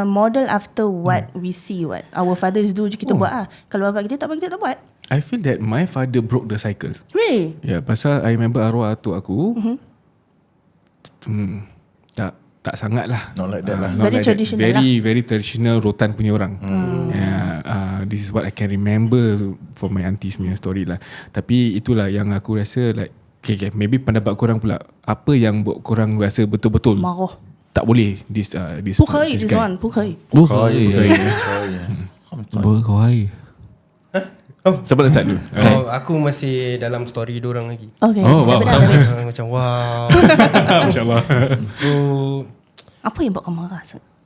model after what we see, what our fathers do je kita buat lah. Kalau bapa kita tak buat, kita tak buat. I feel that my father broke the cycle. Really? Ya, pasal I remember arwah atuk aku tak sangat lah. Not like that lah. Very traditional Very traditional, rotan punya orang. This is what I can remember for my aunties punya story lah. Tapi itulah yang aku rasa like okay, maybe pendapat korang pula. Apa yang buat korang rasa betul-betul Marah. tak boleh this 不可以 this this guy. one 不可以 Berkawai. Siapa nak start dulu? Aku masih dalam story dorang lagi. Okay. Oh, wow. Macam wow. Masya Allah. So Apa yang buat kau marah?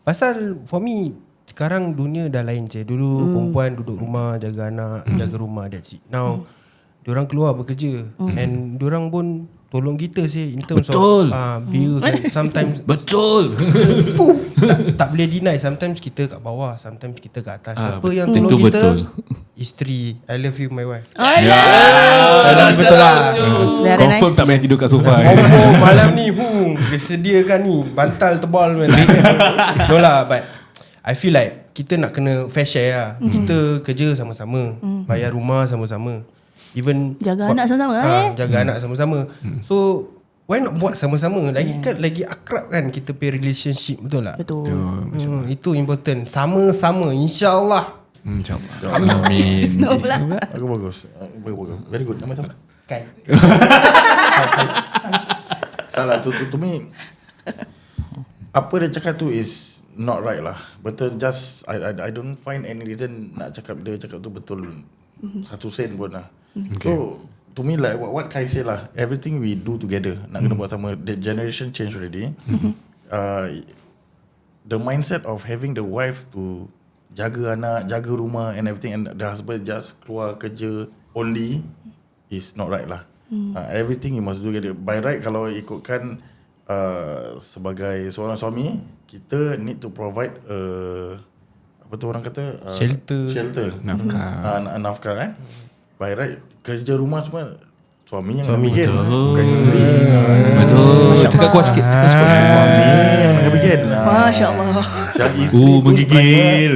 pasal for me sekarang dunia dah lain je. Dulu perempuan duduk rumah, jaga anak, jaga rumah, that's it. Now diorang keluar bekerja and diorang pun tolong kita sih in terms Betul. of bills and sometimes Betul. tak boleh deny, sometimes kita kat bawah, sometimes kita kat atas. Siapa yang itu tolong kita? betul. Isteri. I love you my wife. Very Betul lah. Confirm nice. tak payah tidur kat sofa. Oh, malam ni dia sediakan ni bantal tebal man. No lah, but I feel like kita nak kena fair share lah. Kita kerja sama-sama, bayar rumah sama-sama, even Jaga anak sama-sama jaga anak sama-sama. So why not buat sama-sama? Lagi kan lagi akrab kan kita punya relationship, betul tak? Betul. Itu important. Sama-sama insya-Allah. InsyaAllah. Amin. No pula. Aku bagus. Very good. Nama siapa? Kan. Tak lah, to me apa dia cakap tu is not right lah. Betul, just I don't find any reason nak cakap dia cakap tu betul 1 sen pun lah. So to me like what Kai say lah, everything we do together nak kena buat sama. The generation change already. The mindset of having the wife to jaga anak, jaga rumah and everything, and the husband just keluar kerja only is not right lah. Everything you must do together. By right, kalau ikutkan sebagai seorang suami, kita need to provide apa tu orang kata, shelter, Nafkah. nafkah kan. By right, kerja rumah semua suami yang bikin, bukan isteri. Betul. Cakap kuat sikit. Suami yang bikin. Masya Allah. Yang isteri tu menggigil.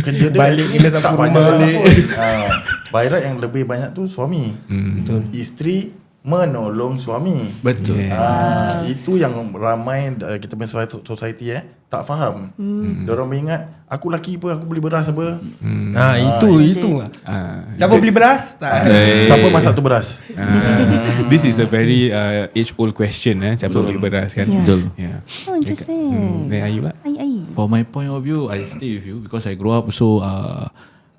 kerja dia Balik bila tak sapu banyak rumah. pun. By right yang lebih banyak tu suami. Isteri menolong suami. Betul. Itu yang ramai kita punya society tak faham. Diorang mengingat aku lelaki apa, aku beli beras apa. Itu. Siapa beli beras? Tak. Siapa masak tu beras? This is a very age old question. Siapa beli beras kan? Yeah. Betul. Yeah. Oh, interesting. Then Ayu lah. Ai. For my point of view, I stay with you because I grew up so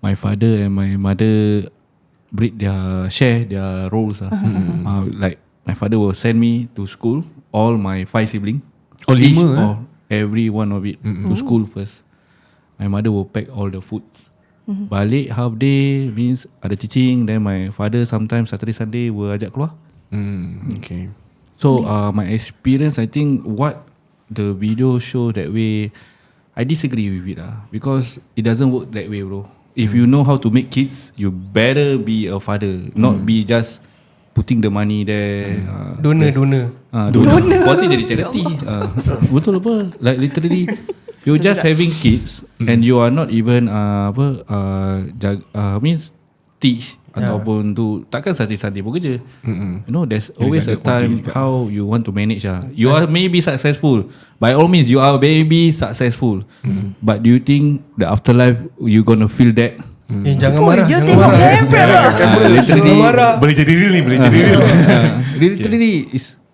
my father and my mother share their roles. Like my father will send me to school, all my 5 siblings. Oh, Each 5 or every one of it to school first. My mother will pack all the foods. Balik half day means ada teaching. Then my father sometimes Saturday Sunday will ajak keluar. Okay. So my experience, I think what the video show that way, I disagree with it because it doesn't work that way, bro. If you know how to make kids, you better be a father, not be just putting the money there. Donor. Kualiti jadi charity. Betul apa? Like literally, you're just having kids and you are not even means teach ataupun tu takkan Sunday pun kerja. You know, there's always a time how you want to manage. You are maybe successful. By all means, you are maybe successful. But do you think the afterlife you gonna feel that? Jangan marah. Dia tengok kamera. Literally, Boleh jadi real ni, boleh jadi real. literally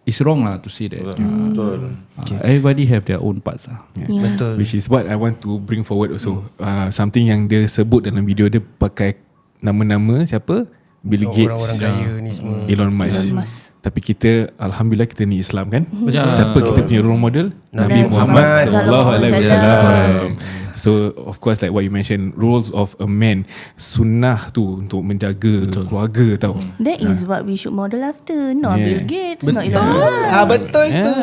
it's wrong lah to say that. Betul. Everybody have their own parts lah. Betul. Which is what I want to bring forward also. Something yang dia sebut dalam video dia pakai nama-nama siapa? Bill Gates, orang-orang kaya ni semua. Elon Musk. Tapi kita alhamdulillah kita ni Islam kan. Ya. Siapa kita punya role model? Nabi Muhammad sallallahu alaihi wasallam. So of course like what you mentioned, roles of a man, sunnah tu untuk menjaga keluarga tau. That is what we should model after. Not Bill Gates, not Elon Musk. Betul tu.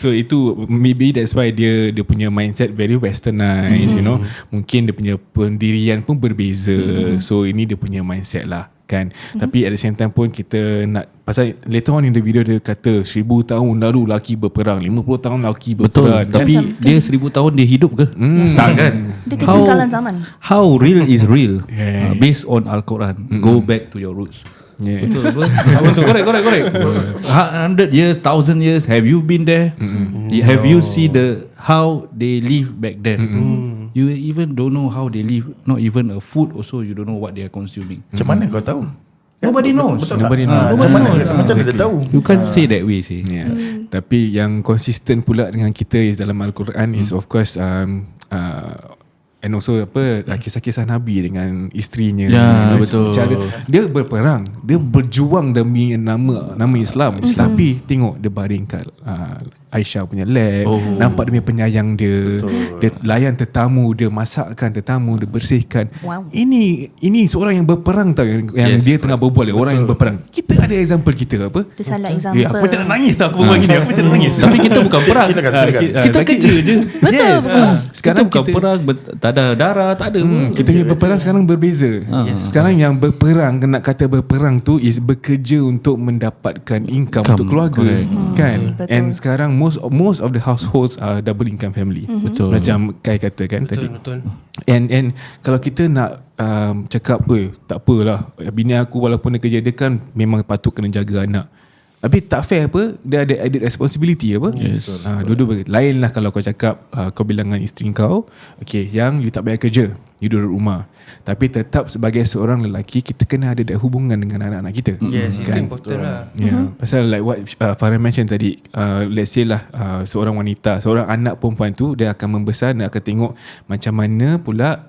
So itu maybe that's why dia punya mindset very westernized, you know. Mungkin dia punya pendirian pun berbeza. So ini dia punya mindset lah kan. Tapi at the same time pun kita nak, pasal later on in the video dia kata 1000 tahun lalu lelaki berperang, 50 tahun lelaki berperang. Betul. Tapi dia 1000 tahun dia hidup ke? Tak kan? Dia ketinggalan zaman. How real is real? Based on Al-Quran. Go back to your roots. Betul. Correct. 100 years, 1000 years, have you been there? Have you see how they live back then? You even don't know how they live. Not even a food also you don't know what they are consuming. Macam mana kau tahu? Nobody knows. Nobody knows. Macam dia tahu? You can't say that way sih. Tapi yang konsisten pula dengan kita is dalam Al-Quran is of course and also kisah-kisah Nabi dengan isterinya. Ya, betul. Cara dia berperang, dia berjuang demi nama Islam. Tapi tengok dia baring kat Aisyah punya lap, nampak dia punya penyayang dia. Dia layan tetamu, dia masakkan tetamu, dia bersihkan. Wow. Ini seorang yang berperang tau, yang dia tengah berbual, orang yang berperang. Kita ada example kita apa? Dia salah example. Aku macam nak nangis tau aku berbual gini. Aku macam nak nangis. Tapi kita bukan perang. Silakan. Kita kerja je. Betul. Sekarang bukan perang, tak ada darah, tak ada pun. Kita punya berperang sekarang berbeza. Sekarang yang berperang, nak kata berperang tu is bekerja untuk mendapatkan income untuk keluarga. Kan? Betul. And sekarang most of the households are double income family. Betul. Macam Kai kata kan tadi. Betul. And kalau kita nak cakap tak apalah, bini aku walaupun dia kerja, dia kan memang patut kena jaga anak. Tapi tak fair apa, dia ada added responsibility apa. Yes. Dua-dua lain lah kalau kau cakap kau bilang dengan isteri kau, okay, yang you tak payah kerja, you duduk rumah. Tapi tetap sebagai seorang lelaki, kita kena ada hubungan dengan anak-anak kita. Yes, itu kan? important lah. Pasal like what Farhan mention tadi, let's say lah seorang wanita, seorang anak perempuan tu, dia akan membesar, dia akan tengok macam mana pula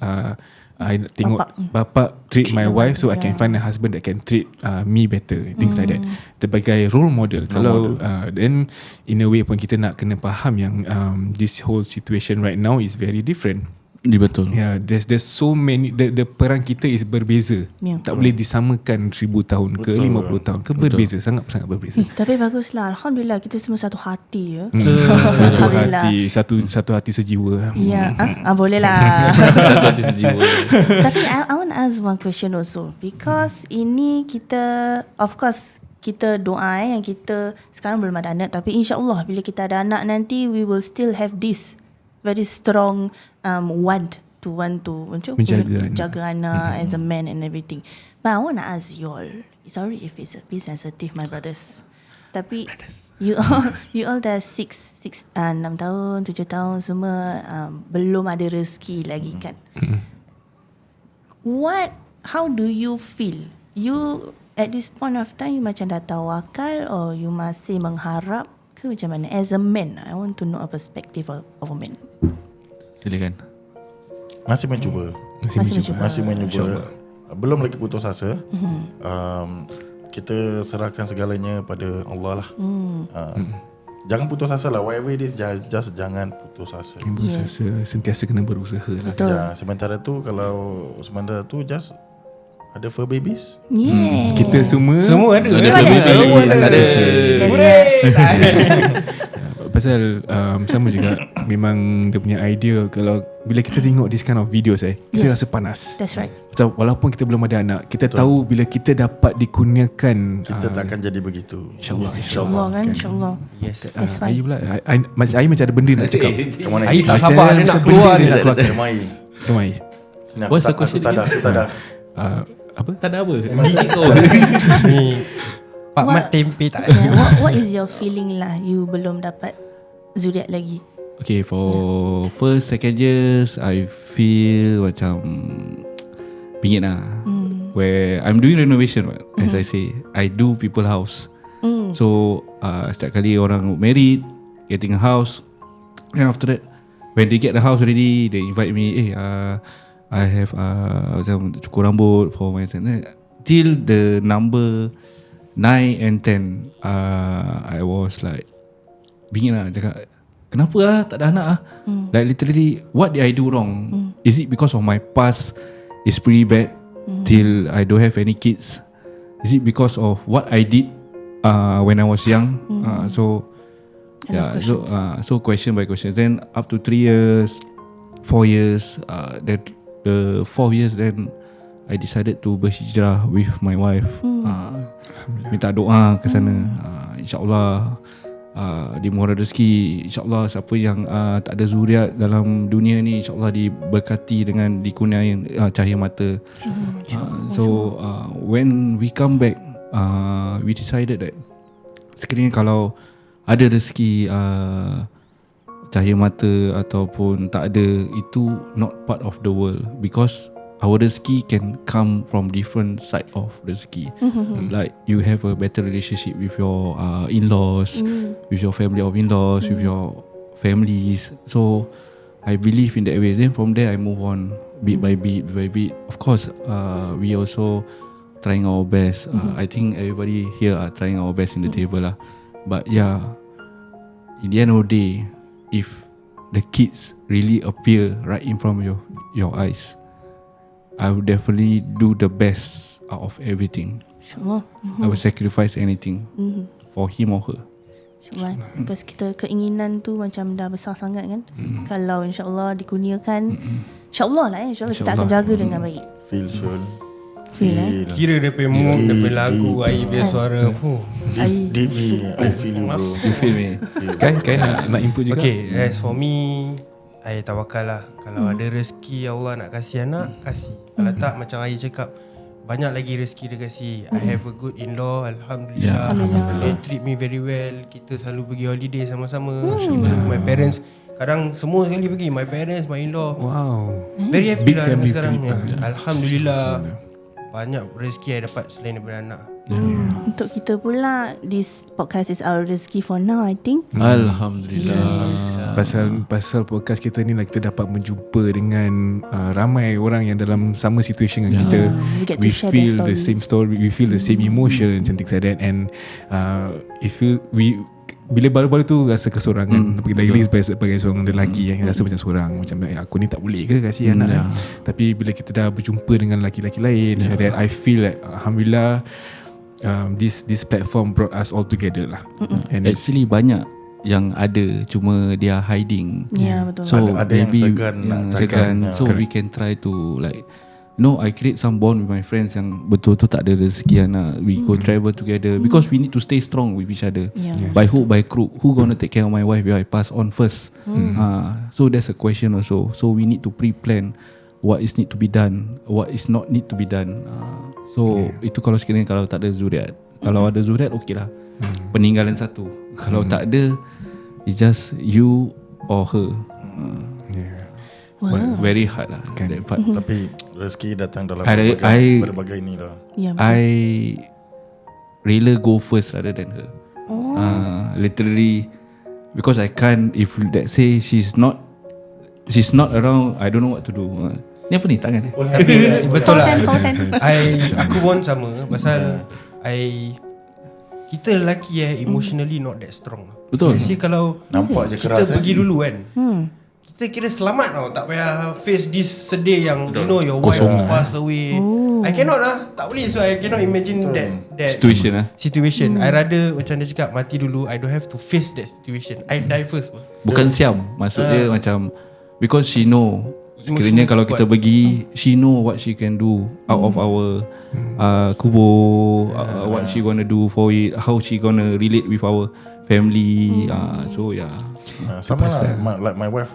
I tengok bapa treat my wife, so I can find a husband that can treat me better, things like that. Sebagai role model. Kalau then in a way pun kita nak kena faham yang this whole situation right now is very different. Betul. Yeah, there's so many, the perang kita is berbeza. Tak boleh disamakan 1000 tahun ke 50 tahun ke, berbeza, sangat-sangat berbeza. Tapi baguslah, alhamdulillah kita semua satu hati ya. Satu hati, satu hati sejiwa. Ya, boleh lah. Satu hati sejiwa. Tapi I want to ask one question also, because ini kita, of course kita doa yang kita sekarang belum ada anak, tapi insyaAllah bila kita ada anak nanti, we will still have this very strong want to jaga anak as a man and everything. But I want to ask you all, sorry if it's a bit sensitive my brothers, tapi you all dah 6 tahun 7 tahun semua belum ada rezeki lagi kan. How do you feel? You at this point of time, you macam dah tawakal or you masih mengharap ke macam mana? As a man, I want to know a perspective of a man. Silakan. Masih mencuba. Masih mencuba. Belum lagi putus asa. Kita serahkan segalanya pada Allah lah. Jangan putus asa lah. Whatever it is, just jangan putus asa. Putus asa, sentiasa kena berusaha lah. Betul. Ya, sementara tu just ada fur babies. Kita semua ada. Semua ada. Pasal sama juga, memang dia punya idea, kalau bila kita tengok this kind of videos kita rasa panas. That's right. Pasal walaupun kita belum ada anak, kita tahu bila kita dapat dikurniakan, Kita takkan jadi begitu. InsyaAllah kan, insyaAllah. Yes. That's fine. Air pula, Air macam ada benda nak cakap. Come on, Air tak sabar dia nak keluar ni. Kemai. Come Air. What's the question Aku tak ada. Apa? Tak ada apa. Gigit kau. Ni Pak Mat tempe tak ada. What is your feeling lah, you belum dapat zuriat lagi? Okay, for first, second years, I feel macam bingit lah. Where I'm doing renovation, as I say, I do people house. So setiap kali orang married, getting a house, and after that, when they get the house already, they invite me, I have macam cukur rambut for my son. Till the number 9 and 10, I was like bingit lah, cakap kenapa lah tak ada anak lah. Like literally, what did I do wrong? Is it because of my past is pretty bad till I don't have any kids? Is it because of what I did when I was young? So question by question. Then up to 3 years, 4 years, then the 4 years, then I decided to berhijrah with my wife. Minta doa ke sana. InsyaAllah dimurah rezeki. InsyaAllah siapa yang tak ada zuriat dalam dunia ni, InsyaAllah diberkati dengan dikurniai cahaya mata. So when we come back, we decided that sekiranya kalau ada rezeki cahaya mata ataupun tak ada, itu not part of the world, because our rezeki can come from different side of rezeki. Like you have a better relationship with your in-laws, with your family of in-laws, with your families. So I believe in that way. Then from there I move on bit by bit, bit by bit. Of course, we also trying our best. I think everybody here are trying our best in the table lah. But yeah, in the end of the day, if the kids really appear right in front of your eyes, I will definitely do the best out of everything. InsyaAllah. I will sacrifice anything for him or her. InsyaAllah. Because kita keinginan tu macam dah besar sangat kan. Kalau insyaAllah dikurniakan, InsyaAllah lah InsyaAllah kita akan jaga dengan baik. Feel Syul. Feel Kira daripada mood, daripada lagu, Air punya suara. Deep me, I feel you bro. You feel me? Kan nak input juga. Okay, as for me, I tawakal lah. Kalau ada rezeki Allah nak kasih anak, kasih. Kalau tak, macam Air cakap, banyak lagi rezeki dia kasih. I have a good in-law, Alhamdulillah. They treat me very well. Kita selalu pergi holiday sama-sama. My parents, kadang semua sekali pergi. My parents, my in-law. Wow. Very happy Big lah family sekarang ni. feel. Alhamdulillah. Banyak rezeki I dapat selain daripada anak. Untuk kita pula, this podcast is our rezeki for now, I think. Alhamdulillah. Pasal podcast kita ni lah, kita dapat berjumpa dengan ramai orang yang dalam sama situation dengan kita. We get to We share feel their the stories. same story, we feel the same emotions and things like that. And bila baru-baru tu rasa kesorangan, lagi sebagai seorang lelaki yang rasa macam seorang, macam aku ni tak boleh ke kasih anak. Tapi bila kita dah berjumpa dengan lelaki-lelaki lain, that I feel like Alhamdulillah, this platform brought us all together lah. And Actually banyak yang ada, cuma dia hiding. Ya, betul. So Ada yang maybe segan nak segan. cakap. So we can try to like, I create some bond with my friends yang betul-betul tak ada rezeki anak. We go travel together because we need to stay strong with each other. Yeah. By hook, by crook, who gonna take care of my wife if I pass on first? So that's a question also. So we need to pre-plan what is need to be done, what is not need to be done. So itu kalau sekiranya kalau tak ada zuriat. Kalau ada zuriat, okay lah. Peninggalan satu. Kalau tak ada, it's just you or her. Very hard lah that part. Tapi rezeki datang dalam berbagai ni lah. Ya, betul. I rela go first rather than her. Literally, because I can't. If let's say she's not around, I don't know what to do. Ni apa ni tangan? Tapi betul lah. Hold hand. Aku pun sama. Pasal kita lelaki emotionally not that strong. Betul. Jadi kalau Nampak je kita keras, pergi dulu kan, kita kira selamat tau. Tak payah face this sedih yang you know your wife pass away. I cannot lah. Tak boleh. So I cannot imagine that situation. I rather macam dia cakap, mati dulu. I don't have to face that situation. I die first. Bukan siam. Maksud dia macam because she know, sekiranya kalau kita pergi, she know what she can do out of our kubur, what she gonna do for it, how she gonna relate with our family. So yeah. Sama lah. Like my wife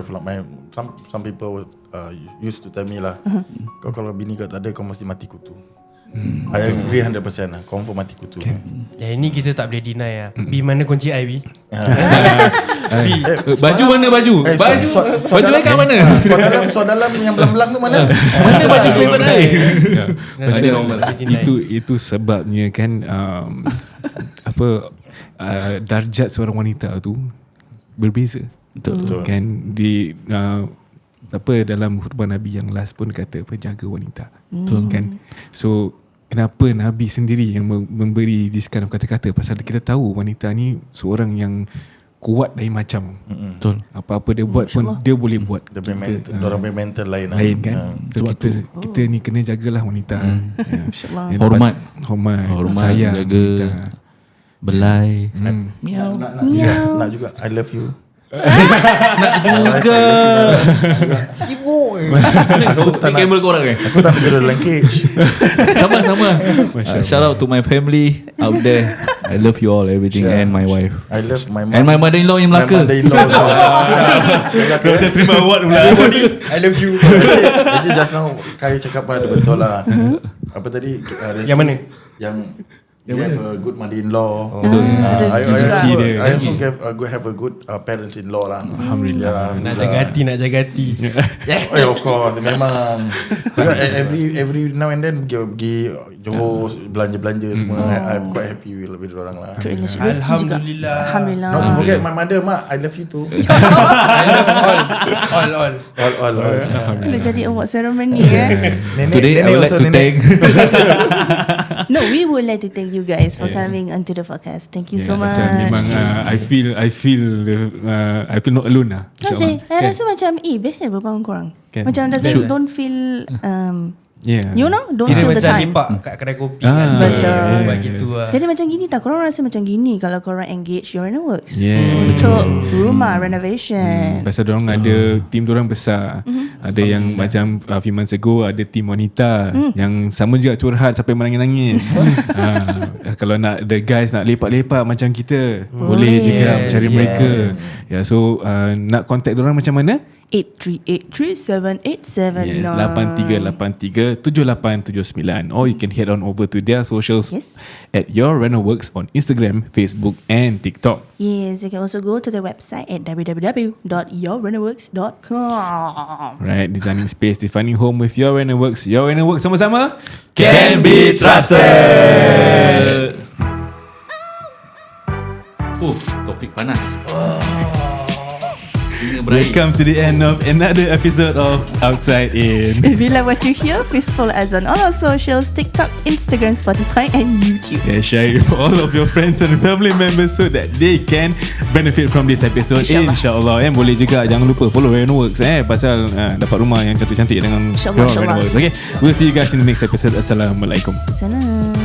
like some people used to tell me lah, kau kalau bini kau tak ada, kau mesti mati kutu. I agree 100% lah. Confirm mati kutu. Ini kita tak boleh deny lah. Bi, mana kunci I, Bi? Baju mana baju? Baju I kat mana? So dalam yang belang-belang tu mana? Mana baju selipar I? Pasal itu sebabnya kan darjat seorang wanita tu berbeza. Betul. Kan di dalam khutbah Nabi yang last pun kata jaga wanita. Betul kan? So kenapa Nabi sendiri yang memberi this kind of kata-kata? Pasal kita tahu wanita ni seorang yang kuat dari macam. Betul. Apa-apa dia buat pun dia boleh buat. Dia punya mental lain kan. So kita ni kena jagalah wanita. Hormat, sayang, jaga, belai. Miau. Nak juga I love you. Nak juga. Sibuk. Aku tak kabel korang Aku tak tidur dalam cage. Sama. Shout out to my family out there. I love you all, everything, and my wife. I love my mom and my mother-in-law in Melaka. Kita terima award pula. I love you. Actually just now Kai cakap ada betul lah. Apa tadi? Yang mana? Yang you have a good mother-in-law. I also have a good parents-in-law lah. Alhamdulillah. Nak jaga hati. Of course, memang. Every now and then pergi Johor belanja semua. I'm quite happy with orang lah. Alhamdulillah. Not to forget my mother, mak, I love you too. I love all. Kena jadi award ceremony Today I would like to thank No, we would like to thank you guys for coming onto the podcast. Thank you so much. Memang I feel not alone lah. I rasa macam bestnya berbangun korang. Macam don't feel you know, don't Kira feel the macam time. lepak kat kedai kopi kan. Betul. Begitu lah. Jadi macam gini tak, korang rasa macam gini kalau korang engage Your Reno Works Betul. untuk rumah renovation. Pasal diorang ada team diorang besar. Ada yang macam few months ago ada team wanita yang sama juga curhat sampai menangis-nangis. Kalau nak the guys nak lepak-lepak macam kita, boleh juga cari mereka. So nak contact diorang macam mana? 83837879 83837879, or you can head on over to their socials at Your Reno Works on Instagram, Facebook and TikTok. Yes, you can also go to the website at www.yourrenoworks.com. Right, designing space, defining home with Your Reno Works. Your Reno Works sama-sama can be trusted. Topik panas. Welcome to the end of another episode of Outside In. If you like what you hear, please follow us on all our socials, TikTok, Instagram, Spotify and YouTube. Share it with all of your friends and family members so that they can benefit from this episode, InsyaAllah. And boleh juga jangan lupa follow Reno Works pasal dapat rumah yang cantik-cantik dengan Your Reno Works. Okay, we'll see you guys in the next episode. Assalamualaikum. Salam.